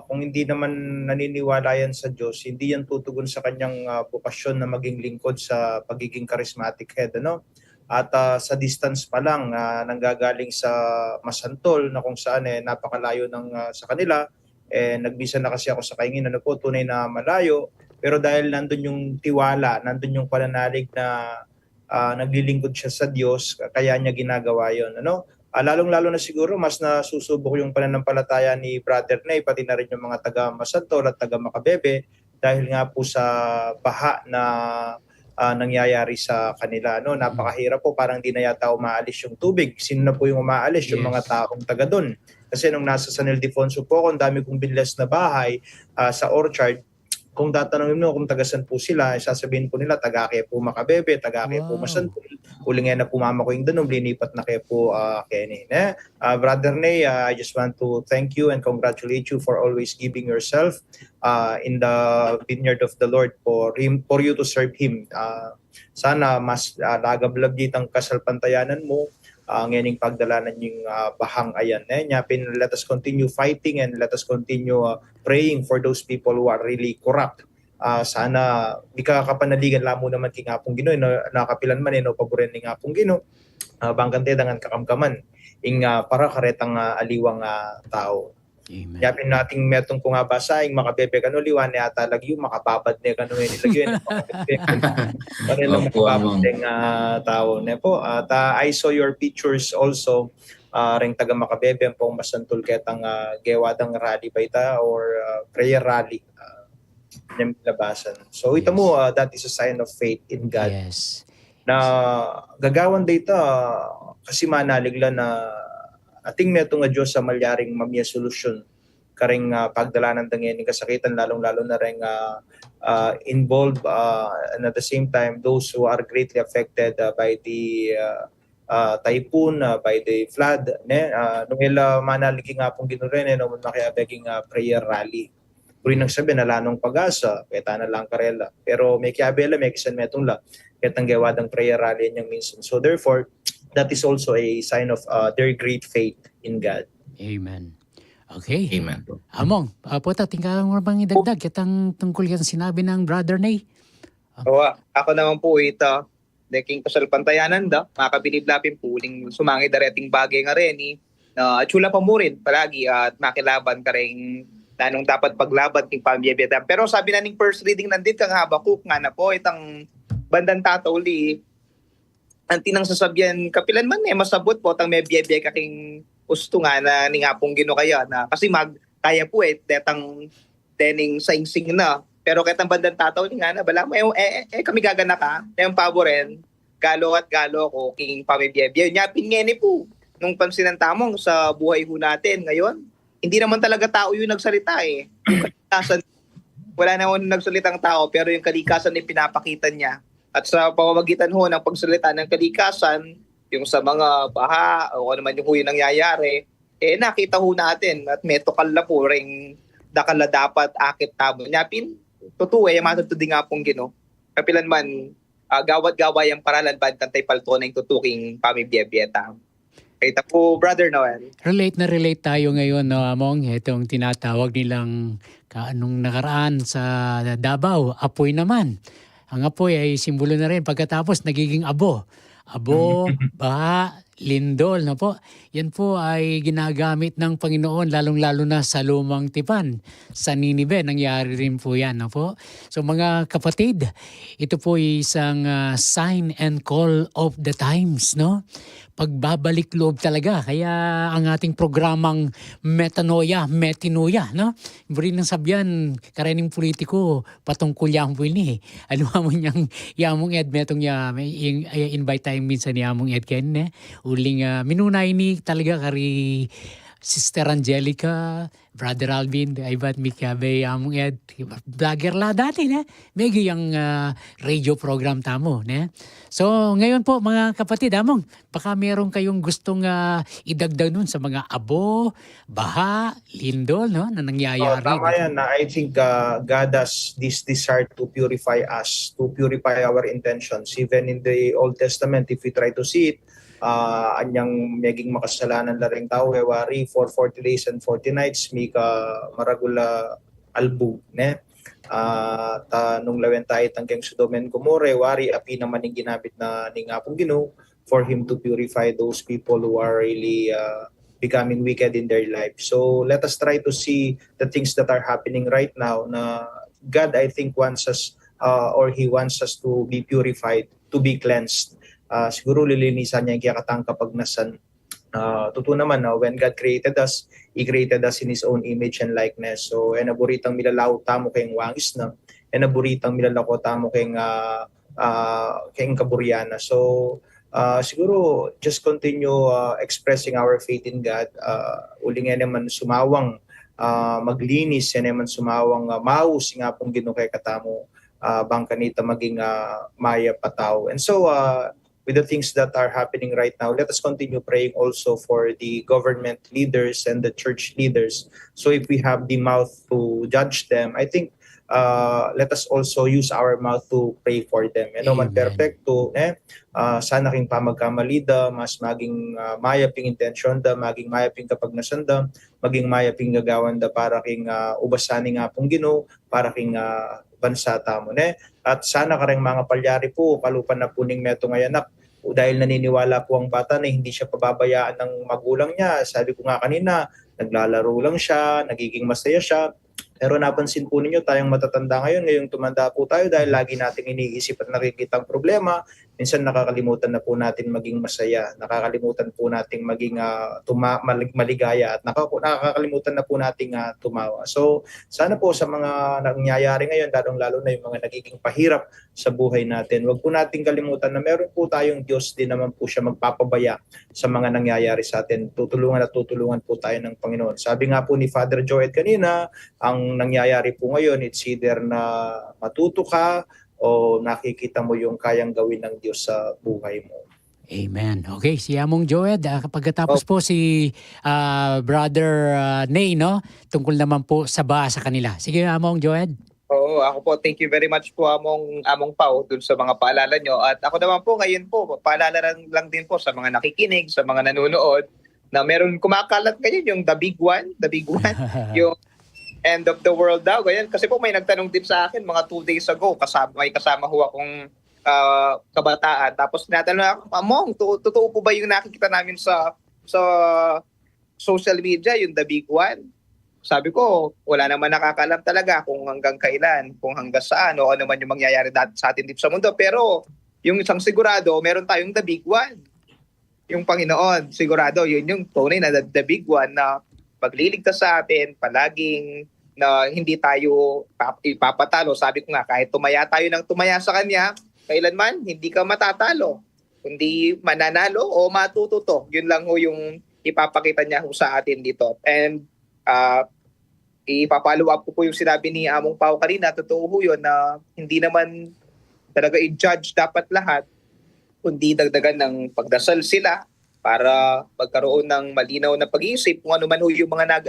kung hindi naman naniniwala yan sa Diyos, hindi yan tutugon sa kanyang bukasyon na maging lingkod sa pagiging charismatic head, ano? At sa distance pa lang, nanggagaling sa Masantol na kung saan napakalayo sa kanila. Nagbisa na kasi ako sa kaingin, ano po, tunay na malayo. Pero dahil nandun yung tiwala, nandun yung pananalig na naglilingkod siya sa Diyos, kaya niya ginagawa yon, ano? Lalong-lalo na siguro, mas nasusubok yung pananampalataya ni Brother Ney, pati na rin yung mga taga Masantol at taga Makabebe, dahil nga po sa baha na nangyayari sa kanila, no? Napakahirap po, parang di na yata umaalis yung tubig. Sino na po yung umaalis? Yung mga taong taga doon. Kasi nung nasa San Ildefonso po ako, ang dami kong binles na bahay sa Orchard. Kung tatanungin mo kung tagasan po sila, sasabihin po nila taga kay po Makabebe, taga kay po Masantol. Uli nga na pumama ko yung danom, linipat na kay po Kenny. Brother Ney, I just want to thank you and congratulate you for always giving yourself in the vineyard of the Lord for you to serve Him. Sana mas lagablab ditang kasalpantayanan mo ang ining pagdalanan yung bahang ayan. Let us continue fighting and let us continue praying for those people who are really corrupt. Sana di ka kapanaligan lamo naman king Apong Ginoo, nakapilan man paboren ning Apong Ginoo. Bangkante dangan kakamkaman ing para karetang aliwang tao. Amen. Yapin nating metong kung nga basahin, makabebe kanu liwan, yata lagi yung makababad ne kanu nilagyan. Pare lang Opo, makababad Among. ng tao ne po. At I saw your pictures also, ring taga makabebe pong masantol ketang gewadang rally ba ita or prayer rally. Yung labasan. So ito mo, that is a sign of faith in God. Yes. Na gagawan data kasi manaligla na ating meto nga Diyos sa malyaring mamya solusyon karing pagdalanan tangyan ng kasakitan lalong-lalo na ring involved and at the same time those who are greatly affected by the typhoon, by the flood ne nung ila manaligi nga pong ginuren no makiabeging prayer rally. Kuri nang sabi na lanong pag-asa, kaya na lang karela. Pero may kiabela, may kisan metong la. Kaya tanggawadang prayer rally niyang minsan. So therefore, that is also a sign of their great faith in God. Amen. Okay. Amen. Among, po tingkang mo bang idagdag kitang tungkol yan sinabi ng Brother Nay? Ako naman po ito, deking kasal pantayanan da, makabiliblapin po, sumangi dareting bagay nga rin, chula pa mo rin palagi at makilaban ka rin anong dapat paglaban king pamiyabiyatan. Pero sabi na ning first reading nandit kang Habakuk nga na po, itang bandang tatawli, ang tinang sasabyan kapilan man masabot po, tang may biyabiyay kaking gusto nga na ningapong gino kaya na kasi kaya po detang dening sing na. Pero ketang bandang tatawli nga na, bala mo, kami gagana ka, yung pabo rin, galo at galo ko king pamiyabiyay. Nyapin nga ni po, nung pansinan tamong sa buhay ho natin ngayon, hindi naman talaga tao yung nagsalita eh. Yung kalikasan, wala naman nagsalitang tao, pero yung kalikasan ay pinapakita niya. At sa pamamagitan ho ng pagsalita ng kalikasan, yung sa mga baha, o ano man yung yung nangyayari, nakita ho natin at may tukal na po ring dakala dapat akit tabo. Nyapin, totoo matutudi nga pong Gino. Kapilan man, gawat-gaway ang paralan bad kantay palto na yung tutuking pamibiyabiyeta. Kita po, Brother Noel. Relate tayo ngayon, no, Among. Itong tinatawag nilang anong nakaraan sa Davao, apoy naman. Ang apoy ay simbolo na rin pagkatapos nagiging abo. Abo, baha, lindol, no po. Yan po ay ginagamit ng Panginoon lalong-lalo na sa lumang tipan. Sa Ninive, nangyari rin po yan, no po. So mga kapatid, ito po ay isang sign and call of the times, no? Pagbabalik loob talaga. Kaya ang ating programang metanoia, no? Buri ng sabyan, karening politiko, patungkol yan po ini. Ano mo niyang yamong ed, metong invite tayo minsan ni yamong ed ken, uling minunay ni talaga kari Sister Angelica, Brother Alvin, Ibat Mikabe, among ed, vlogger la dati, ne? Medyo yung radio program tamo, ne? So, ngayon po, mga kapatid, among, baka meron kayong gustong idagdag nun sa mga abo, baha, lindol, no? Na nangyayari. Tama yan. I think God has this desire to purify us, to purify our intentions. Even in the Old Testament, if we try to see it, anyang meging makasalanan la ring tao wari for 40 days and 40 nights mika maragula albu ne nung lawen tayo tangkeng Sodom and Gomorrah wari api naman yung ginamit na ning apong Ginoo for him to purify those people who are really becoming wicked in their life. So let us try to see the things that are happening right now na God I think wants us or He wants us to be purified, to be cleansed. Siguro lilinisan niya yung kiyakatang kapag nasan. Totoo naman, when God created us, He created us in His own image and likeness. So, enaburitang milalaw tamo kayong wangis na, enaburitang milalako tamo kayong kaburyana. So, siguro, just continue expressing our faith in God. Uling yan naman sumawang maglinis, yan naman sumawang maus nga pong ginukay katamo bang kanita maging maya pataw. And so, with the things that are happening right now, let us continue praying also for the government leaders and the church leaders. So if we have the mouth to judge them, I think let us also use our mouth to pray for them. Man perfecto, sana king pamagkamalida, mas maging mayaping intensyon da, maging mayaping kapag nasanda, maging mayaping gagawan da para king ubasani nga pong Ginoo, para king bansa tamo ne. At sana kareng mga palyari po kalupan na puning meto ngayanak dahil naniniwala po ang bata na hindi siya pababayaan ng magulang niya. Sabi ko nga kanina, naglalaro lang siya, nagiging masaya siya. Pero napansin po ninyo, tayong matatanda ngayon, ngayong tumanda po tayo dahil lagi nating iniisip at nakikita ang problema, minsan nakakalimutan na po natin maging masaya, nakakalimutan po nating maging maligaya at nakakalimutan na po nating tumawa. So sana po sa mga nangyayari ngayon, lalong-lalo na yung mga nagiging pahirap sa buhay natin, wag po nating kalimutan na meron po tayong Diyos din naman po siya magpapabaya sa mga nangyayari sa atin. Tutulungan po tayo ng Panginoon. Sabi nga po ni Father Joed kanina, ang nangyayari po ngayon, it's either na matuto ka o nakikita mo yung kayang gawin ng Diyos sa buhay mo. Amen. Okay, si Among Joed, pagkatapos po si Brother Nay, no? Tungkol naman po sa ba sa kanila. Sige, Among Joed. Oo, ako po, thank you very much po Among Pao dun sa mga paalala nyo. At ako naman po ngayon po, paalala lang din po sa mga nakikinig, sa mga nanonood, na meron kumakalat ngayon yung the big one, yung end of the world daw. Ganyan. Kasi po may nagtanong din sa akin mga 2 days ago, may kasama ho akong kabataan. Tapos tinatanong ako, Among, totoo po ba yung nakikita namin sa social media, yung the big one? Sabi ko, wala naman nakakalam talaga kung hanggang kailan, kung hanggang saan, o ano man yung mangyayari sa atin dito sa mundo. Pero yung isang sigurado, meron tayong the big one. Yung Panginoon, sigurado, yun yung tunay na the big one na magliligtas sa atin, palaging na hindi tayo ipapatalo. Sabi ko nga, kahit tumaya tayo ng tumaya sa Kanya, kailanman hindi ka matatalo. Kundi mananalo o matututo. Yun lang ho yung ipapakita niya ho sa atin dito. And ipapalo up ko po yung sinabi ni Among Pao kanina. Totoo ho yun na hindi naman talaga i-judge dapat lahat, kundi dagdagan ng pagdasal sila para magkaroon ng malinaw na pag-iisip kung ano man ho yung mga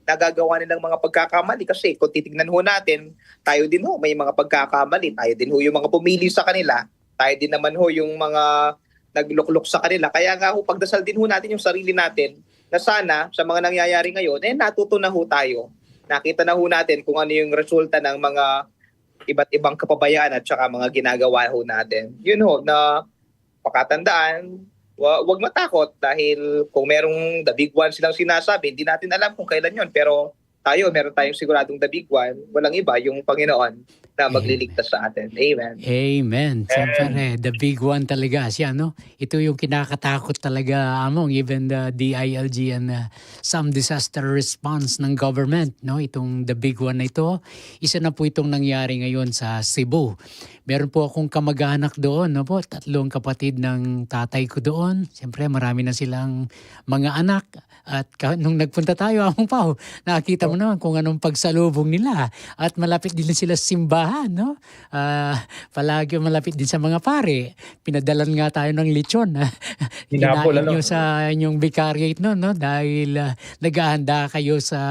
nagagawa nilang mga pagkakamali. Kasi kung titignan ho natin, tayo din ho may mga pagkakamali. Tayo din ho yung mga pumili sa kanila. Tayo din naman ho yung mga nagluklok sa kanila. Kaya nga ho, pagdasal din ho natin yung sarili natin na sana sa mga nangyayari ngayon, natuto na ho tayo. Nakita na ho natin kung ano yung resulta ng mga iba't ibang kapabayaan at saka mga ginagawa ho natin. Yun ho, na pakatandaan, wag matakot dahil kung merong the big one silang sinasabi, hindi natin alam kung kailan yon. Pero meron tayong siguradong the big one, walang iba, yung Panginoon na magliligtas sa atin. Amen. Amen. Siyempre, the big one talaga siya, no? Ito yung kinakatakot talaga, Among, even the DILG and some disaster response ng government, no? Itong the big one na ito, isa na po itong nangyari ngayon sa Cebu. Meron po akong kamag-anak doon, no po? 3 kapatid ng tatay ko doon. Siyempre, marami na silang mga anak. At nung nagpunta tayo, Among Pao, nakita mo naman kung anong pagsalubong nila. At malapit din sila sa simbahan, no? Palagi malapit din sa mga pare. Pinadalan nga tayo ng lechon. Hinain nyo sa inyong vicariate noon, no? Dahil naghahanda kayo sa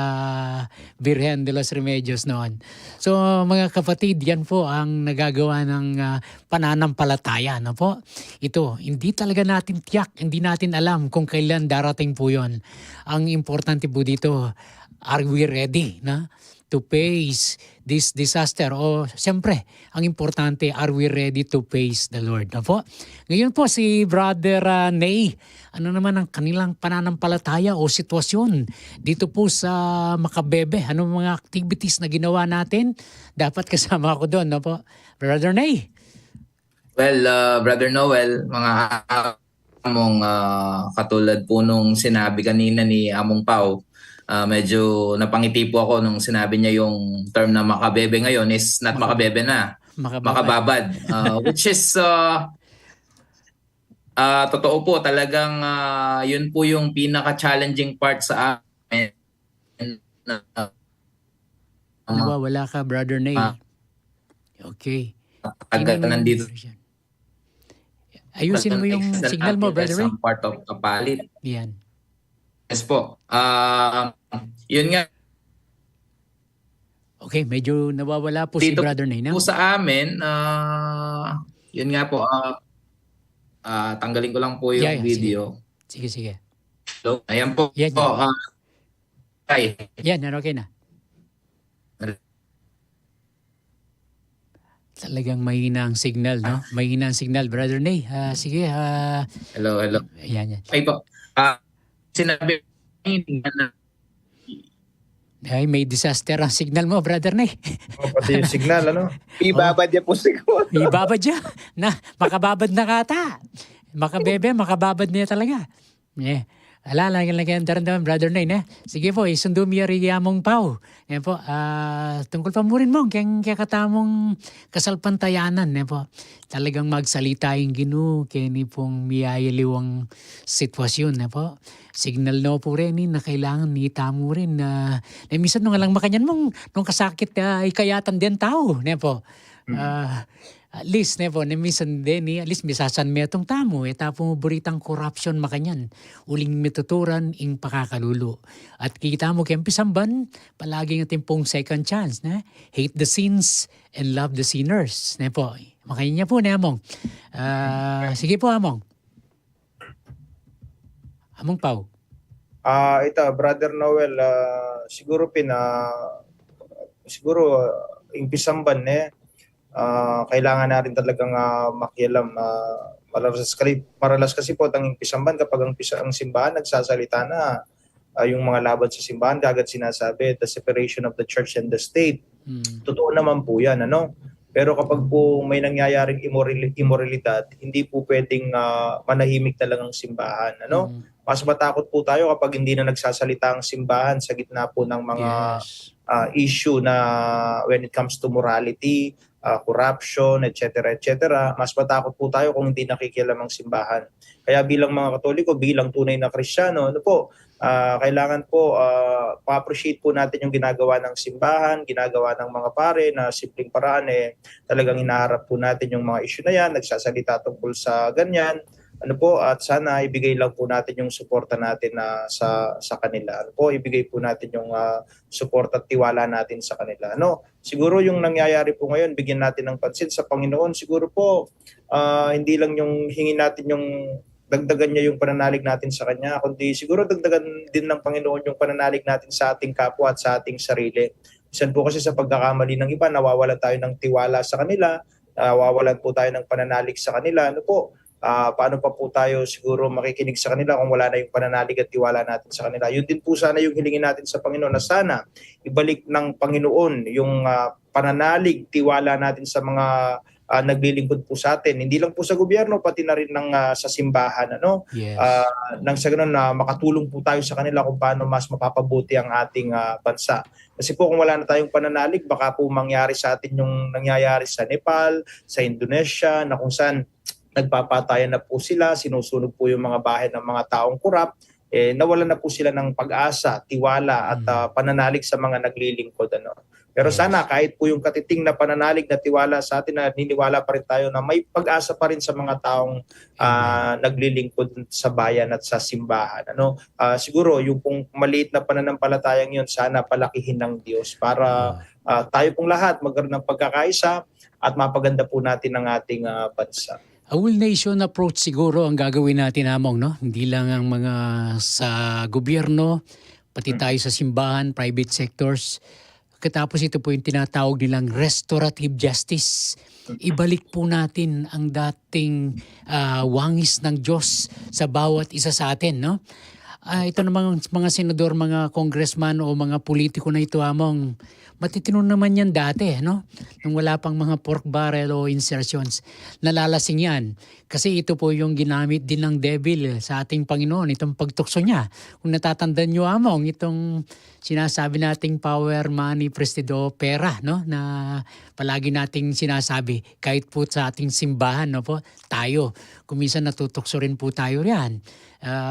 Virgen de los Remedios noon. So, mga kapatid, yan po ang nagagawa ng pananampalataya, no po? Ito, hindi talaga natin tiyak, hindi natin alam kung kailan darating po yon. Ang importante po dito, are we ready na to face this disaster? O siyempre, ang importante, are we ready to face the Lord? Na po? Ngayon po si Brother Nay, ano naman ang kanilang pananampalataya o sitwasyon dito po sa Makabebe? Ano mga activities na ginawa natin? Dapat kasama ako doon, na po? Brother Nay. Well, Brother Noel, mga Among, katulad po nung sinabi kanina ni Among Pao, medyo napangiti po ako nung sinabi niya yung term na makabebe ngayon is not makabebe na, makababad. Which is, totoo po, talagang yun po yung pinaka-challenging part sa amin. Nawawala ka, Brother Nay. Okay. Agad nandito. Ayusin mo yung signal mo, Brother Ray. Some part of kapalit. Yan. Yes po. Yun nga. Okay, medyo nawawala po Dito si Brother Nay. Po sa amin, yun nga po, tanggalin ko lang po yung video. Sige. So, ayan po. Yan. Ay. Yan, okay na. Talagang mahina ang signal, no? Mahina ang signal, Brother Nay. Sige, Hello. yan. Ay po. Sinabi na Ay, may disaster ang signal mo, Brother Nay. Pati yung signal, ano? Ibabad niya po siguro. Ibabad niya. Makababad na kata. Makababad niya talaga. Yeah. Lagi ang daran-daran, Brother Nay, na. Sige po, isundo miya riyamong pao. Yan po, tungkol pa mo rin mo, kaya katamong kasalpantayanan, yan po. Talagang magsalita yung Ginoo, kaya ni pong miyayaliwang sitwasyon, yan po. Signal no po rin, na kailangan nita mo rin na minsan nung alang makanyan mong, nung kasakit ikayatan din tao, yan po. At least, nepo, minsan din, at least misasan mo itong tamo, tapong buritang corruption makanyan, uling mituturan ing pakakalulo. At kita mo kayang pisamban, palaging ating pong second chance, na hate the sins and love the sinners. Nepo, makanya po na Among. Sige po, Among. Among Pao. Ito, Brother Noel, siguro impisamban kailangan natin talagang makialam. Maralas kasi po ang impisamban kapag ang simbahan nagsasalita na yung mga laban sa simbahan, kagad sinasabi, the separation of the church and the state. Totoo naman po yan, ano? Pero kapag po may nangyayaring immoralidad, hindi po pwedeng manahimik talagang simbahan, ano? Mas matakot po tayo kapag hindi na nagsasalita ang simbahan sa gitna po ng mga issue na when it comes to morality, corruption, etc. Mas matakot po tayo kung hindi nakikialam ang simbahan. Kaya bilang mga Katoliko, bilang tunay na Kristiyano, kailangan po pa-appreciate po natin yung ginagawa ng simbahan, ginagawa ng mga pare na simpleng paraan talagang hinaharap po natin yung mga issue na yan, nagsasalita tungkol sa ganyan. At sana ibigay lang po natin yung suporta natin sa kanila. Ibigay po natin yung suporta at tiwala natin sa kanila. Siguro yung nangyayari po ngayon, bigyan natin ng pansin sa Panginoon. Siguro po hindi lang yung hingin natin yung dagdagan niya yung pananalig natin sa Kanya, kundi siguro dagdagan din ng Panginoon yung pananalig natin sa ating kapwa at sa ating sarili. Minsan po kasi sa pagkakamali ng iba, nawawalan tayo ng tiwala sa kanila, nawawalan po tayo ng pananalig sa kanila. Paano pa po tayo siguro makikinig sa kanila kung wala na yung pananalig at tiwala natin sa kanila. Yun din po sana yung hilingin natin sa Panginoon, na sana ibalik ng Panginoon yung pananalig, tiwala natin sa mga naglilingkod po sa atin. Hindi lang po sa gobyerno, pati na rin sa simbahan. Yes. Nang sa ganun na makatulong po tayo sa kanila kung paano mas mapapabuti ang ating bansa. Kasi po kung wala na tayong pananalig, baka po mangyari sa atin yung nangyayari sa Nepal, sa Indonesia, na kung saan nagpapatayan na po sila, sinusunog po yung mga bahay ng mga taong kurap, nawalan na po sila ng pag-asa, tiwala at pananalig sa mga naglilingkod. Pero sana kahit po yung katiting na pananalig na tiwala sa atin, na niniwala pa rin tayo na may pag-asa pa rin sa mga taong naglilingkod sa bayan at sa simbahan. Siguro yung pong maliit na pananampalatayang yun, sana palakihin ng Diyos para tayo pong lahat magkaroon ng pagkakaisa at mapaganda po natin ang ating bansa. A whole nation approach siguro ang gagawin natin, Among, no? Hindi lang ang mga sa gobyerno, pati tayo sa simbahan, private sectors. Katapos ito po yung tinatawag nilang restorative justice. Ibalik po natin ang dating wangis ng Diyos sa bawat isa sa atin, no? Ito namang mga senador, mga congressman o mga politiko na ito, Among, matitino naman yan dati, no? Nung wala pang mga pork barrel o insertions. Nalalasing yan. Kasi ito po yung ginamit din ng devil sa ating Panginoon, itong pagtukso niya. Kung natatandaan nyo, Among, itong sinasabi nating power, money, prestido, pera, no? Na palagi nating sinasabi, kahit po sa ating simbahan, no po, tayo. Kuminsan natutukso rin po tayo riyan.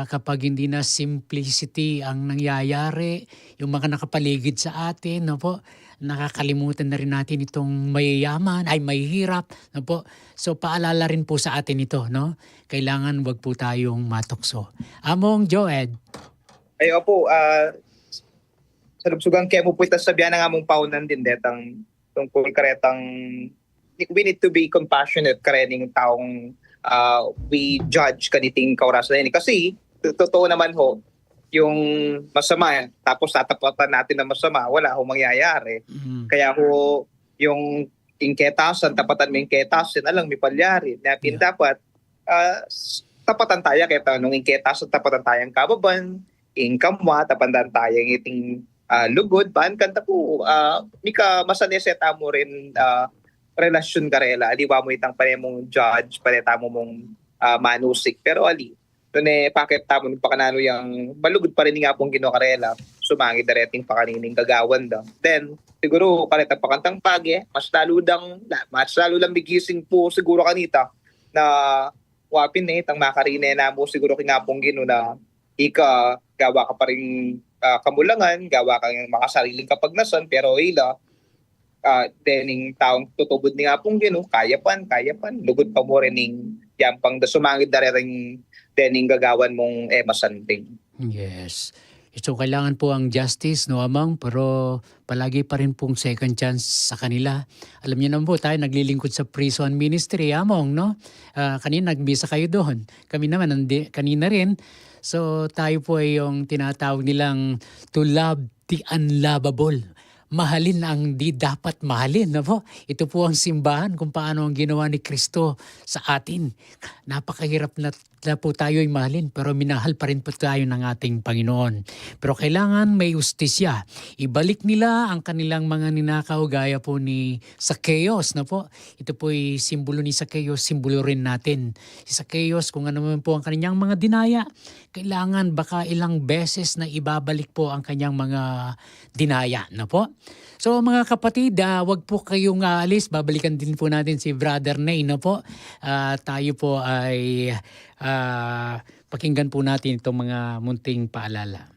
Kapag hindi na simplicity ang nangyayari, yung mga nakapaligid sa atin, no po, nakakalimutan na rin natin itong mayayaman, ay mahihirap, no po. So paalala rin po sa atin ito, no? Kailangan wag po tayong matukso. Among Joed. Ay, opo, sa lubsugang kaya mo po ito sabihan ng among paunan din detang tungkol karetang we need to be compassionate karening taong we judge kaniting kaurasan na kasi totoo naman ho yung masama tapos tatapatan natin na masama, wala ho mangyayari. Kaya ho yung yung ketasan, tapatan mo yung ketasan, alang may palyari. Napin dapat, tapatan tayo, kaya nung yung ketasan, tapatan tayong kababan, yung kamwa, tapatan tayong iting lugod, paan kanta po, mika masaneseta mo rin relasyon karela, aliwa mo itang panemong judge, paneta mo mong manusik, pero ali, doon pakit tamo ng pakanano yung malugod pa rin nga pong ginokarela, sumangi dareting pakanining gagawan daw. Then, siguro kalita pakantang pagi, mas lalo lang bigising po siguro kanita na wapin itang makarine na mo siguro kinapong gino na ika gawa ka pa rin kamulangan, gawa ka ng makasariling kapagnasan, pero ila, dening taong tutubod ni nga pong gino, kaya pan, lugod pa mo rin yung pang sumangid na rin dening gagawan mong masanting. Yes. So kailangan po ang justice, no amang, pero palagi pa rin pong second chance sa kanila. Alam niyo naman po tayo naglilingkod sa prison ministry, among, no? Kanina nagbisa kayo doon. Kami naman, kanina rin. So tayo po ay yung tinatawag nilang to love the unlovable. Mahalin ang di dapat mahalin. No po? Ito po ang simbahan kung paano ang ginawa ni Kristo sa atin. Napakahirap na po tayo ay mahalin pero minahal pa rin po tayo ng ating Panginoon. Pero kailangan may ustisya. Ibalik nila ang kanilang mga ninakaw gaya po ni Zacchaeus. No po? Ito po ay simbolo ni Zacchaeus, simbolo rin natin. Si Zacchaeus, kung ano man po ang kanyang mga dinaya, kailangan baka ilang beses na ibabalik po ang kanyang mga dinaya. No po? So mga kapatid, wag po kayong aalis. Babalikan din po natin si Brother Nay, no po? Tayo po ay pakinggan po natin itong mga munting paalala.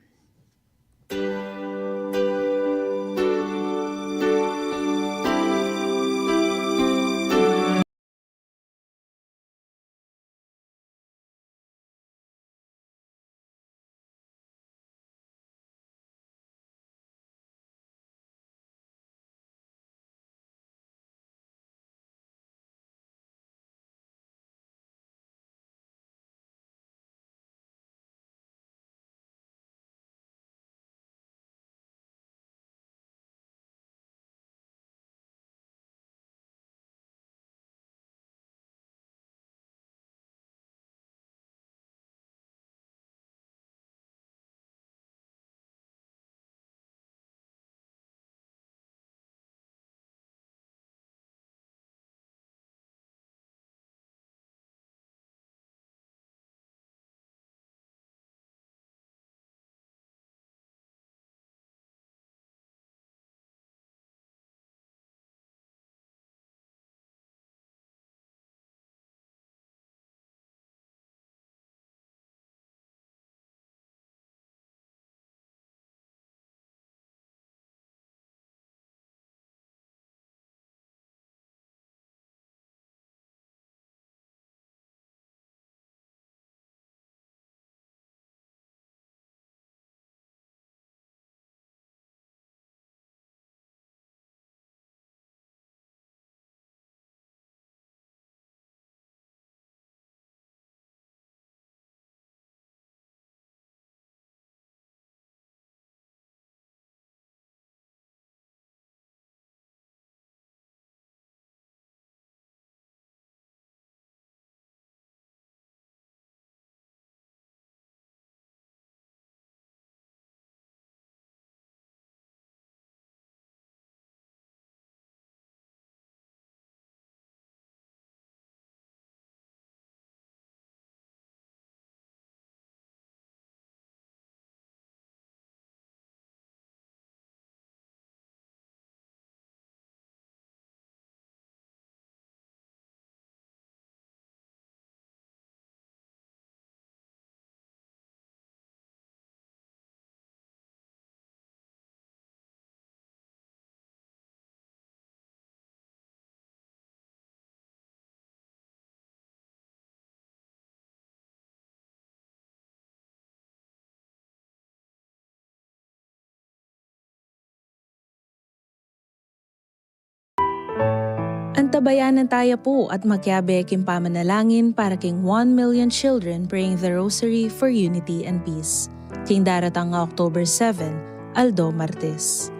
Antabayanan tayo po at magyabeking pamanalangin para king 1 million children praying the Rosary for Unity and Peace. King daratang nga October 7, Aldo Martes.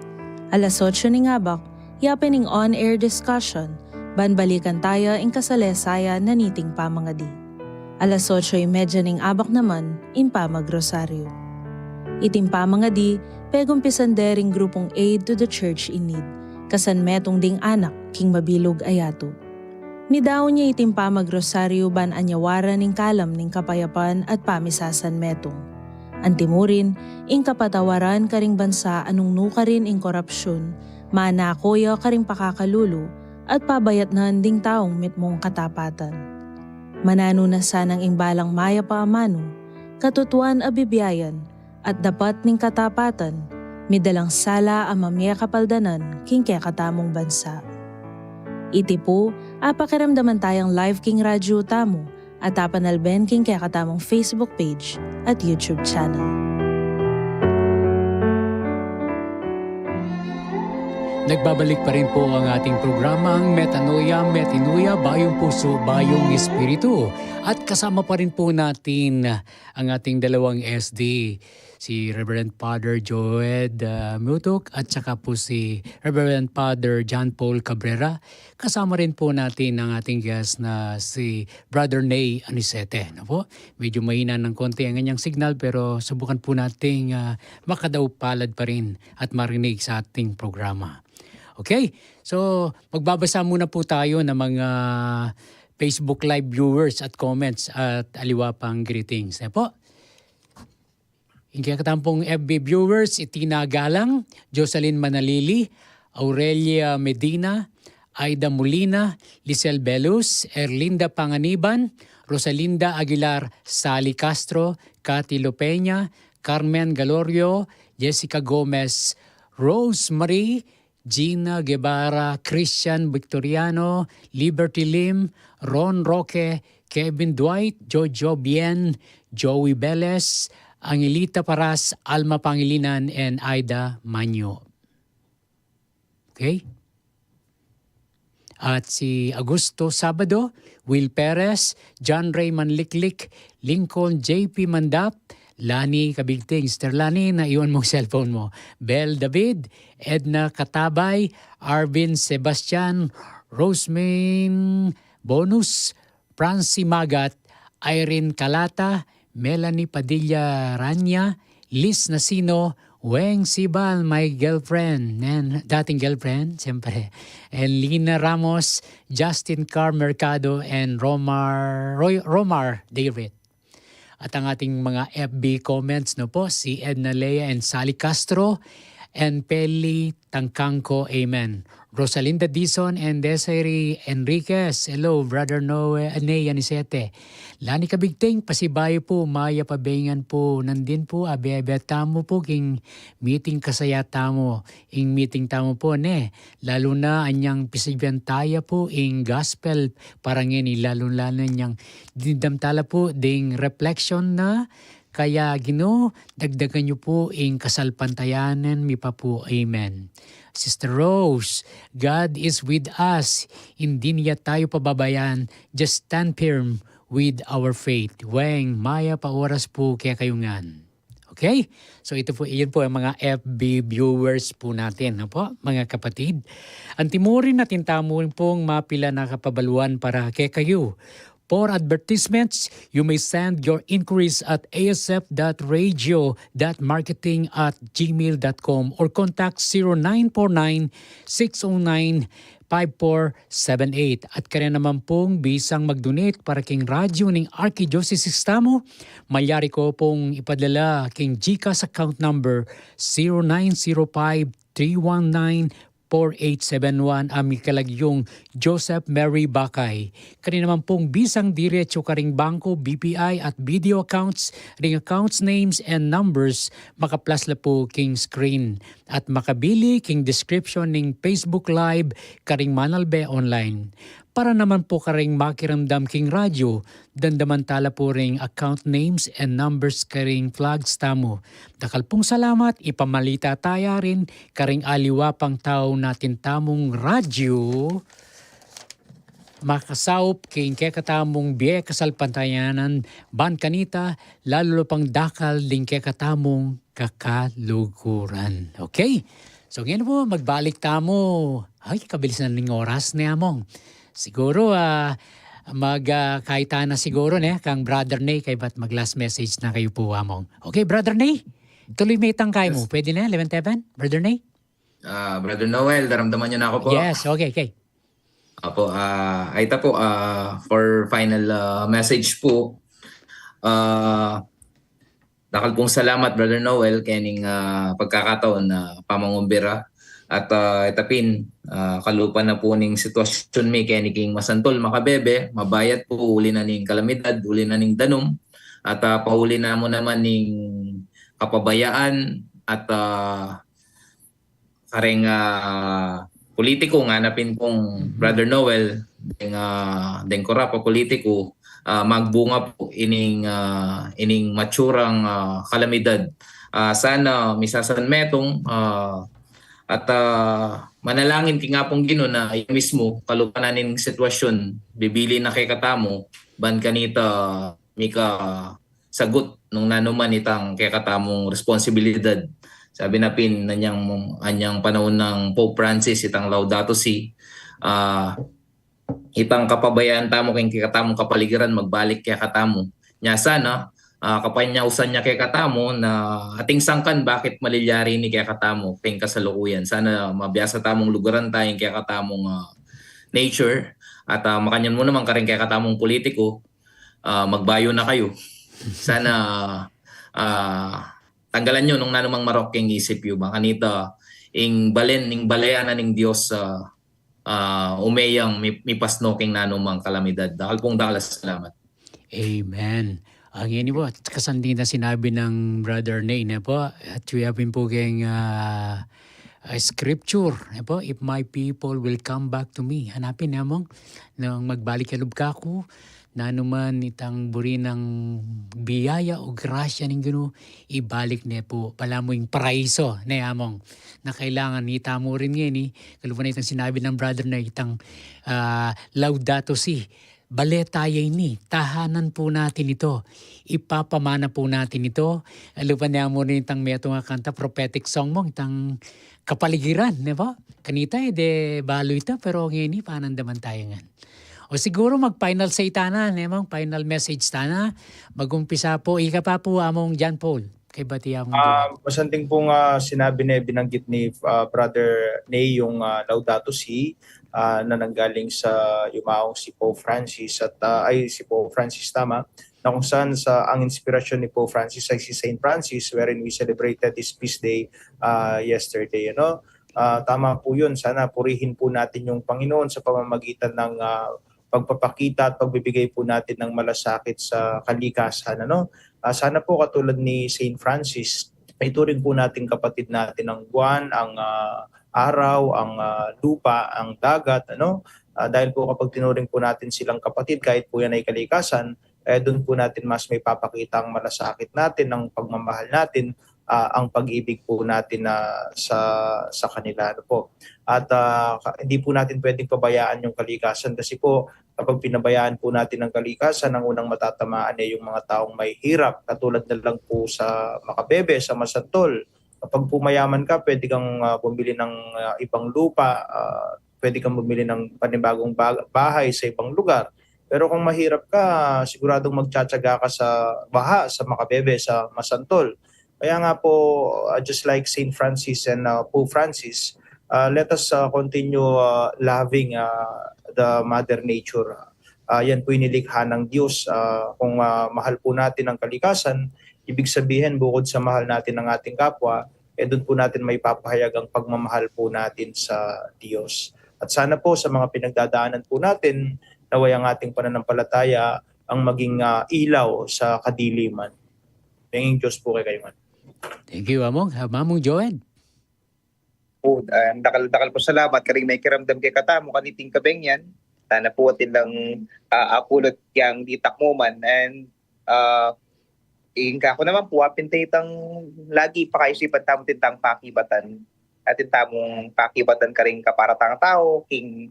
Alas 8 ni ngabak, yapening on-air discussion, banbalikan tayo ing kasalesaya na niting pamangadi. Alas 8:30 ning abak naman, impa magrosaryo. Iting pamangadi, pegumpisan dering grupong Aid to the Church in Need, kasan metong ding anak, king mabilog ayato. Midaw niya iting pamagrosaryo ban anyawaran ning kalam ning kapayapan at pamisasan metong. Antimurin, ing kapatawaran karing bansa anong nukarin ing korupsyon, manakoya karing pakakalulo, at pabayatnan ding taong mitmong katapatan. Manano na sanang imbalang maya pa amano, katutuan abibiyayan, at dapat ning katapatan, midalang sala ang mamaya kapaldanan king katamong bansa. Iti po, apakiramdaman tayong live king radyo tamo at apanalben king katamong Facebook page at YouTube channel. Nagbabalik pa rin po ang ating programang Metanoia, Metinuia, Bayong Puso, Bayong Espiritu. At kasama pa rin po natin ang ating dalawang SD, si Reverend Father Joed Mutok at saka po si Reverend Father John Paul Cabrera. Kasama rin po natin ang ating guest na si Brother Ney Anisete. No po? Medyo mahina ng konti ang kanyang signal pero subukan po nating makadaw palad pa rin at marinig sa ating programa. Okay, so magbabasa muna po tayo ng mga Facebook Live viewers at comments at aliwa pang greetings. Po? Ingkakatampong FB viewers, Itina Galang, Jocelyn Manalili, Aurelia Medina, Aida Molina, Lisel Belus, Erlinda Panganiban, Rosalinda Aguilar, Sally Castro, Cathy Lopeña, Carmen Galorio, Jessica Gomez, Rose Marie, Gina Guevara, Christian Victoriano, Liberty Lim, Ron Roque, Kevin Dwight, Jojo Bien, Joey Beles, Angelita Paras, Alma Pangilinan, and Aida Manyo. Okay? At si Augusto Sabado, Will Perez, John Ray Manliklik, Lincoln JP Mandap, Lani Kabigting, Sister Lani, naiwan mong cellphone mo. Bel David, Edna Katabay, Arvin Sebastian, Rosemaine Bonus, Francie Magat, Irene Calata, Melanie Padilla Rania, Liz Nasino, Weng Sibal, my girlfriend, and dating girlfriend, siyempre, and Lina Ramos, Justin Car Mercado, and Romar David. At ang ating mga FB comments, no po, si Edna Lea and Sally Castro, and Peli Tangkangko, amen. Rosalinda Dizon and Desiree Enriquez, hello, Brother Noe Ney Anisete. Lani Kabigting, pasibayo po, Maya Pabengan po, nandin po, abebe tamo po, king meeting kasaya tamo, ing meeting tamo po, ne. Lalo na anyang pisibyan taya po, ing gospel, parang ini, lalo niyang dindamtala po, ding reflection na, kaya Ginoo, dagdagan niyo po ing kasalpantayanan, mi pa po, amen. Sister Rose, God is with us. Hindi niya tayo pababayan. Just stand firm with our faith. Weng, Maya pa oras po kaya kayungan. Okay? So ito po, iyan po ang mga FB viewers po natin, no po, mga kapatid. Antimurin natin tamuin pong mapila na kapabaluan para kay kayo. For advertisements, you may send your inquiries at asf.radio.marketing@gmail.com or contact 0949-609-5478. At kaya naman pong bisang mag-donate para king radyo ng Archdiocese Tamo, malyari ko pong ipadala king GCash account number 0905-319-4871 aming kalagyong Joseph Mary Bakay. Kani naman pong bisang diretso karing bangko, BPI at video accounts, ring accounts names and numbers, makaplasla po king screen. At makabili king description ning Facebook Live karing Manalbe online. Para naman po karing makiramdam king radyo, dandamantala po ring account names and numbers karing flags tamo. Dakal pong salamat, ipamalita taya rin karing aliwa pang tao natin tamong radyo. Makasaup king kekatamong biye kasalpantayanan, ban kanita, lalo pang dakal ding kekatamong kakaluguran. Okay? So ngayon po, magbalik tamo Ay, kabilis na ning oras ni among. Siguro, kahita na siguro ne, kang Brother Nay, kay ba't mag-last message na kayo po among. Okay, Brother Nay, tuloy may tangkay mo. Pwede na, 11-7, Brother Nay? Brother Noel, daramdaman niyo na ako po. Yes, okay. Apo, ay ito po, for final message po, dakal pong salamat Brother Noel kening pagkakataon na pamangumbira at itapin kalupan na po ning sitwasyon mi kening masantol makabebe, mabayat po uli na ning kalamidad, uli na ning danom at pahuli na mo naman ning kapabayaan at kareng politiko nga napin pong Brother Noel deng korap pa politiko magbunga po ining matsurang kalamidad. Sana misasan metong at manalangin ki nga pong Ginoo na yung mismo kalupananin sitwasyon bibili na kay katamo ban kanita mika sagot nung nanuman itang kay katamong responsibilidad. Sabi na pin anyang panahon ng Pope Francis itang Laudato Si itang kapabayaan tamo kay katamong kapaligiran magbalik kay katamo. Nya sana kapanyausan niya kay katamo na ating sangkan bakit malilyari ni kay katamo kay kasalukuyan. Sana mabiyasa tamong lugaran tayong kay katamong nature at makanyan mo naman karing kay katamong politiko magbayo na kayo. Sana tanggalan nyo nung nanumang marokeng isip yu ba kanita ing balayan na ning Dios umeyang mi pasnoking nanumang kalamidad. Dakal pong salamat. Amen. Ang ini po, kasandi na sinabi ng Brother Nay na po, at tuyapin po kayong scripture. Po, if my people will come back to me. Hanapin na mong, nang magbalik kalub ka ko, na naman itang buri ng biyaya o grasya ng Ginoo, ibalik niya po pala mo yung paraiso na among na kailangan ita mo rin yan kalupan na itang sinabi ng Brother na itang Laudato Si. Baletayay ni, tahanan po natin ito. Ipapamana po natin ito. Alupan niya mo rin itang meto nga kanta, prophetic song mo, itang kapaligiran, di ba? Kanita, de balo ito, pero ngayon, panandaman tayo nga. O siguro mag-final say tana, final message tana. Mag-umpisa po, ika pa po among John Paul. Kay Bati among masanting pong sinabi na binanggit ni Brother Nay yung Laudato Si na nanggaling sa yumaong si Pope Francis at si Pope Francis tama na kung saan ang inspirasyon ni Pope Francis ay si Saint Francis wherein we celebrated his feast day yesterday. Tama po yun. Sana purihin po natin yung Panginoon sa pamamagitan ng pagpapakita at pagbibigay po natin ng malasakit sa kalikasan. Sana po katulad ni Saint Francis, ituring po natin kapatid natin ang buwan, ang araw, ang lupa, ang dagat. Dahil po kapag tinuring po natin silang kapatid, kahit po yan ay kalikasan, doon po natin mas may papakita ang malasakit natin, ang pagmamahal natin, ang pag-ibig po natin sa kanila. At hindi po natin pwedeng pabayaan yung kalikasan kasi po kapag pinabayaan po natin ang kalikasan, ang unang matatamaan ay yung mga taong may hirap, katulad na lang po sa Makabebe, sa Masantol. Kapag pumayaman ka, pwede kang bumili ng ibang lupa, pwede kang bumili ng panibagong bahay sa ibang lugar. Pero kung mahirap ka, siguradong magtsatsaga ka sa baha, sa Makabebe, sa Masantol. Kaya nga po, just like Saint Francis and Pope Francis, let us continue loving the Mother Nature. Yan po inilikha ng Diyos. Kung mahal po natin ang kalikasan, ibig sabihin bukod sa mahal natin ang ating kapwa, doon po natin may papahayag ang pagmamahal po natin sa Diyos. At sana po sa mga pinagdadaanan po natin, naway ang ating pananampalataya ang maging ilaw sa kadiliman. Panging Diyos po kayo man. Thank you, Among. Mamong Joed. Dakal po salamat. Karing may kiramdam kay katamo kaniting kabeng yan. Sana po atin lang apulot yang ditak mo man. And ingka ko naman po, pintitang lagi pa kaisipan tamo tintang pakibatan. Atin tamong pakibatan karing kaparatang tao, kening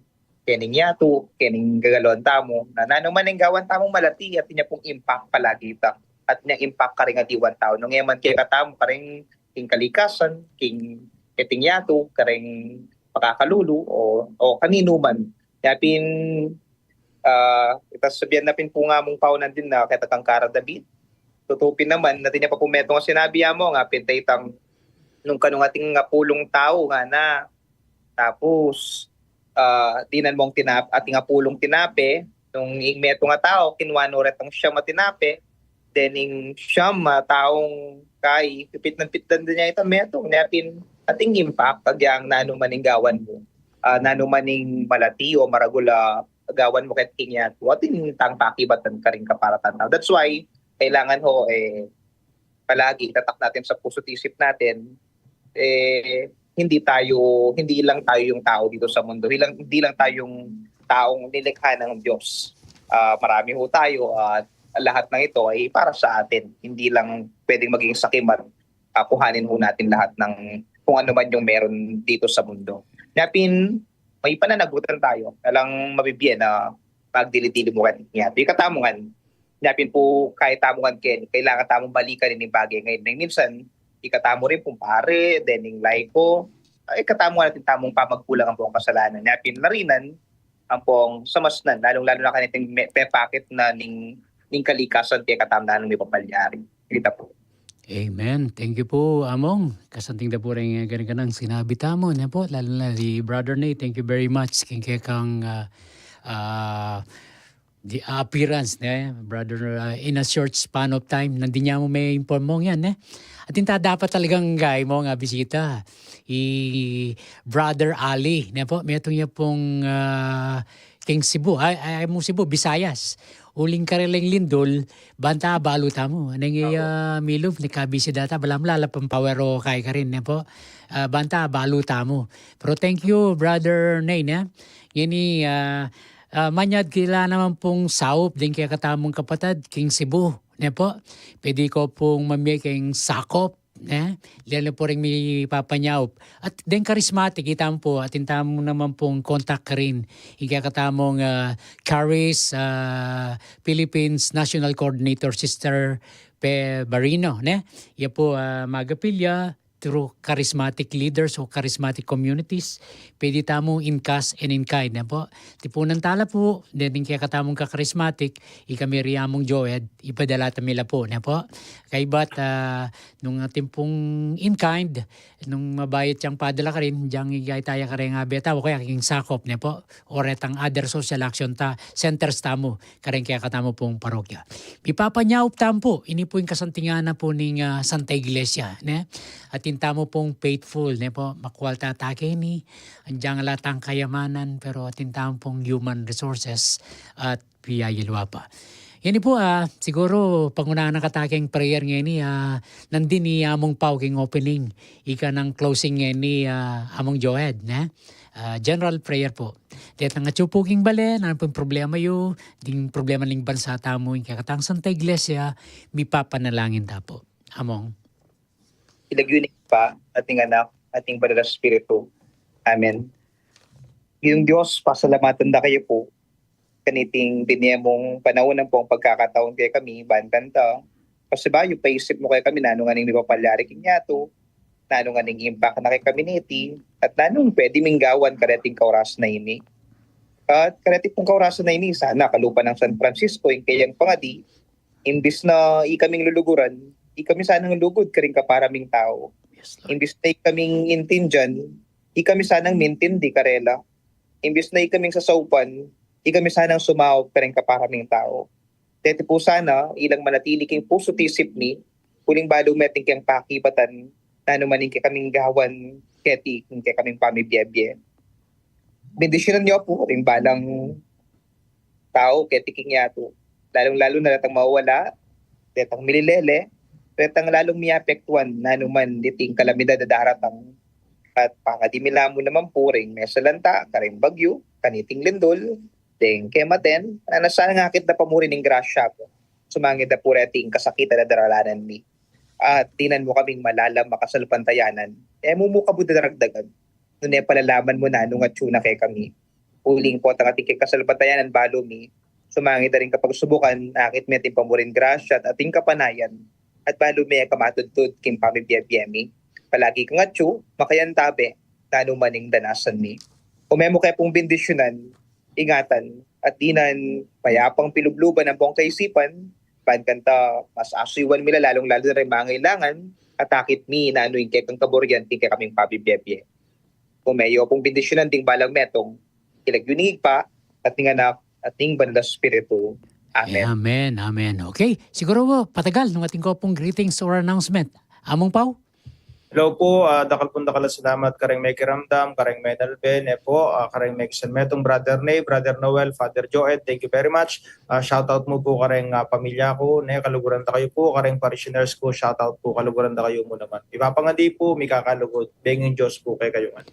yato, kening gagalon tamo. Na nanuman ang gawan tamong malati at niya pong impact palagi ita. At niya impact karing adiwan tao. Nung yaman kay katamo karing king kalikasan, king keting yato, karing pakakalulu o kanino man. Yapin itas sabihan napin po nga mong paunan din na katakang Kara David. Tutupin naman natin niya pa pumeto nga sinabi mo nga pintaytang nung kanong ating nga pulong tao nga na tapos tinan mong ating nga pulong tinape nung ingmeto nga tao kinwano retang siya matinape then ing siyam taong kay pipit-pitan din niya ita meto napin ating impact agyang nano maning gawan mo nano maning malati o maragula gawan mo ket kinya ating tang pakibatan ka rin kaparatan. That's why kailangan ho palagi tatak natin sa puso't isip natin hindi lang tayo yung tao dito sa mundo. Hindi lang tayong taong nilikha ng Diyos. Marami ho tayo at lahat ng ito ay para sa atin. Hindi lang pwedeng maging sakiman. Kuhanin ho natin lahat ng kung ano man yung meron dito sa mundo. Napin, may pananagutan tayo. Alang mabibigyan na magdili-dili mo kan. Yung katamungan, napin po kahit tamungan kailangan tamong balikan rin yung bagay ngayon. Minsan, ikatamo rin pong pare, then yung laiko, ikatamo natin tamong pamagkulang ang buong kasalanan. Napin narinan ang pong samasnan, lalong-lalo na kaniting pepakit na ning kalikasan kaya katamnan ng may papalyari. Kita po. Amen. Thank you po, Among. Kasanting na po rin ganun ka nang sinabi tamo. Na po, lalo na si Brother Nate. Thank you very much. Kaya kang the appearance, Brother, in a short span of time. Nandun niya mo may inform mo yan. At hinta dapat talagang guy mo nga bisita. Brother Ali. Na po, may itong niya pong King Cebu. Ay mo Cebu, Visayas. Uling kareling lindol, banta baluta mo. Anong milov, ni kabisi data, balam lalapang pawero kay ka rin. Po. Banta baluta mo. Pero thank you, Brother Nain. Yan manyad kila naman pong saup din kaya katamong kapatid, King Cebu. Po. Pwede ko pong mamiyay kayong sakop. Lalo po rin may papanyaup. At din charismatic, kita mo po, at intamo naman pong contact ka rin. Ikatamong Caris Philippines National Coordinator Sister Barino. Yan po magapilya through charismatic leaders o charismatic communities. Pwede tamo in cash and in kind. Po. Tipunan tala po, din kaya katamong ka-charismatic, ikami riyamong Joed, ipadala tamila po. Po. Kay ba't nung ating pong in kind, nung mabayat siyang padala ka rin, diyang igay tayo ka rin nga beta, o kaya king sakop. Po. O retang other social action centers tamo, karing kaya katamo pong parokya. Ipapanyaup tampo, ini po yung kasantingan na po ng Santa Iglesia. At tamo pong faithful, po, makuwal tatake ni, andyang latang kayamanan, pero tintamo pong human resources at piyayilwa pa. Yan po, siguro pangunahan ng kataking prayer ngayon nandin ni among pauking opening, ika ng closing ngayon ni among Joed, general prayer po. Dito nga chupuking balen, ano pong problema yun, ding problema ng bansa tamo, yung kakatang Santa Iglesia, may papanalangin ta po. Among. Ilagyunin pa ating anak, ating banal na spiritu. Amen. Yung Diyos, pasalamatan na kayo po. Kaniting binyemong panahon ng pong pagkakataon kay kami, bantanta. Kasi ba, yung paisip mo kay kami, nanong aning mipapalyari kinyato, nanong aning impact na kay community, at nanong pwede minggawan kareting kauras na ini. At kareting pong kauras na ini, sana kalupa ng San Francisco, yung kayang pangadi, imbis na ikaming luluguran, ikami sanang lugod ka rin kaparaming tao. Yes, Imbis na ikaming intindihan, ikami sanang mintindi karela. Imbis na ikaming sasaupan, ikami sanang sumawag ka rin kaparaming tao. Dito po sana, ilang manatili king puso tisip ni, kuling balo meting kang pakibatan, na numaning kaming gawan, keti, kay kaming pamibiyebye. Bendisyonan niyo po, ring balang tao, keti king yato. Lalong-lalo na natang mawala, detang mililele, retang lalong miapektuan na naman diting kalamidad na daratang at pakadimila mo naman po rin may salanta, karing bagyo, kaniting lindol, deng kematen, na nasangakit na pamurin ng grasya po. Sumangit na po reting kasakitan na daralanan ni. At tinan mo kaming malalam makasalpantayanan, mumukabu na daragdagan. Noon palalaman mo na nung atsuna kay kami. Uling po ang ating kasalpantayanan balo mi, sumangit na rin kapag subukan, akit may ating pamurin grasya at ating kapanayan. At balo may kamatudtod kim pamibiyabiyemi. Palagi kang atyo, makayantabe, na anumaning danasan mi. Umemo kay pong bendisyonan, ingatan, at dinan mayapang pilubluban ang buong kaisipan, pankanta mas asuiwan mila lalong lalo na rin mangailangan, at takit mi na anuing kay kang kaboryan, tingkay kaming pabibiyebye. Umeyo pong bendisyonan ding balang metong, ilagyunig pa, at ninganak, at ning banal spiritu. Amen. Amen, amen. Okay, siguro po, patagal ng ating ko pong greetings or announcement. Among Pao? Hello po, dakal salamat kareng may kiramdam, kareng may dalben, po, kareng may metong Brother Ney, Brother Noel, Father Joed, thank you very much. Shout out mo po kareng pamilya ko, kaluguran ta kayo po, kareng parishioners ko, shout out po, kaluguran ta kayo mo naman. Ipapangadi po, may kakalugod, benging Diyos po kay kayo man.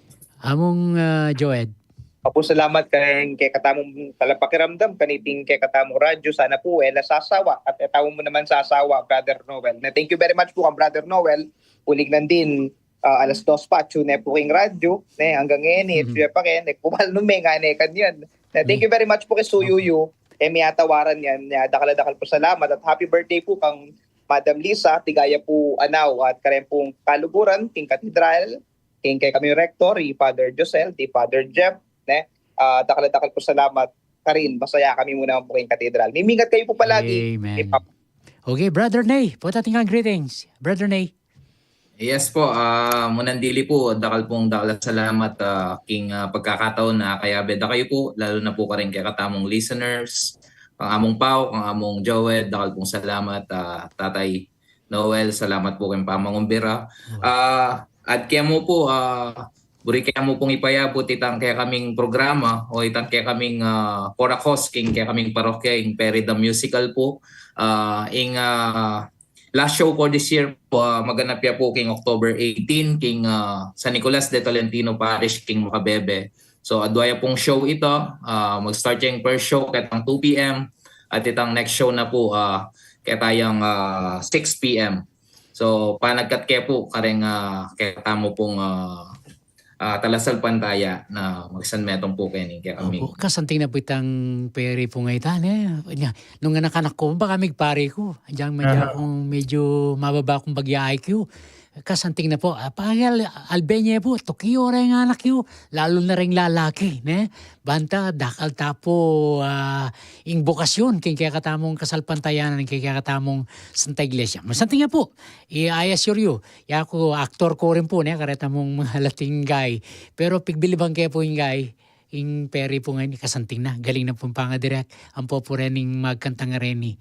Among Joed? Apo salamat kay katamong talapakiramdam kaniting kay katamong radyo, sana po sasawa at etawon mo naman sasawa, Brother Noel. Na thank you very much po kang Brother Noel. Ulig nandin alas 2 pa tune po king radyo hanggang ngayon pa ken pumal no me nga kanyan. Na thank you very much po kay Suyuyu. May atawaran yan. Dakal po salamat at happy birthday po kang Madam Lisa, tigaya po anaw at karen pong kaluguran king katedral, king kay kami rector, Father Josel, Father Jeff. Dakal po salamat karin, masaya kami muna po kayong katedral. Mimingat kayo po palagi. Amen. Okay, Brother Ney, po tating greetings. Brother Ney. Yes po, munandili po, dakal salamat king pagkakataon na kaya beda kayo po, lalo na po karing kay katamong listeners, kang among Pao, kang among Joed, dakal pong salamat, Tatay Noel, salamat po kayong pamangumbira. At kaya mo po, buri kaya mo pong ipayabot itang kaya kaming programa o itang kaya kaming Corakos, king kaya kaming parokya, ing Perry the Musical po. Last show for this year po, maganap ya po king October 18, king San Nicolas de Tolentino Parish, king Makabebe. So adwaya pong show ito, mag-start yung first show katang 2 p.m. at itang next show na po katayang 6 p.m. So panagkat kaya po kareng katamo pong talasal pantaya na magsanmetong po kini kaya kami. Opo, kasanting na po itang peri po ngayon. Nung anak ko, baka may pari ko. Diyan medyo mababa akong bagya IQ. Kasanting na po. Pagal Albania po, Tokyo rin ang anak yo. Lalo na rin lalaki. Banta, dakal tapo ing bokasyon. Kaya katamong kasalpantayanan, kaya katamong Santa Iglesia. Masanting na po. I assure you. Ako, aktor ko rin po. Kareta mong mga lating guy. Pero pigbilibang kaya po yung guy. Ing peri po ngayon, kasanting na. Galing na pong pangadirek. Ang po po rin magkantang nga rin.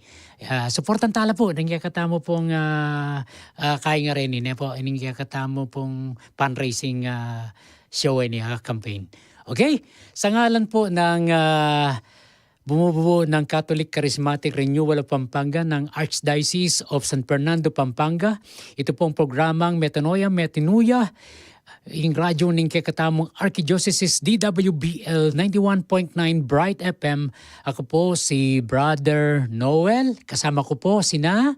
Supportan tala po. Nang katamo pong kaya nga rin. Nang katamo pong fundraising show ni campaign. Okay? Sa ngalan po ng bumubuo ng Catholic Charismatic Renewal of Pampanga ng Archdiocese of San Fernando, Pampanga. Ito pong programang Metanoia Metinuya. Yung radyo ng kakatamong Archdiocese DWBL 91.9 Bright FM. Ako po si Brother Noel. Kasama ko po sina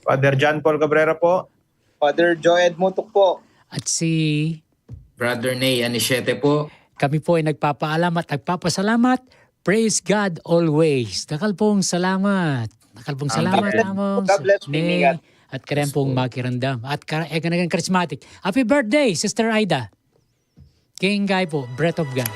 Father John Paul Cabrera po. Father Joed Mutok po. At si Brother Ney Anichete po. kami po ay nagpapaalam at nagpapasalamat. Praise God always. Nakal pong salamat. Nakal pong salamat namong. God bless me. At karen pong makirandam. At kanagang charismatic. Happy birthday, Sister Aida. King Guy po, Breath of God.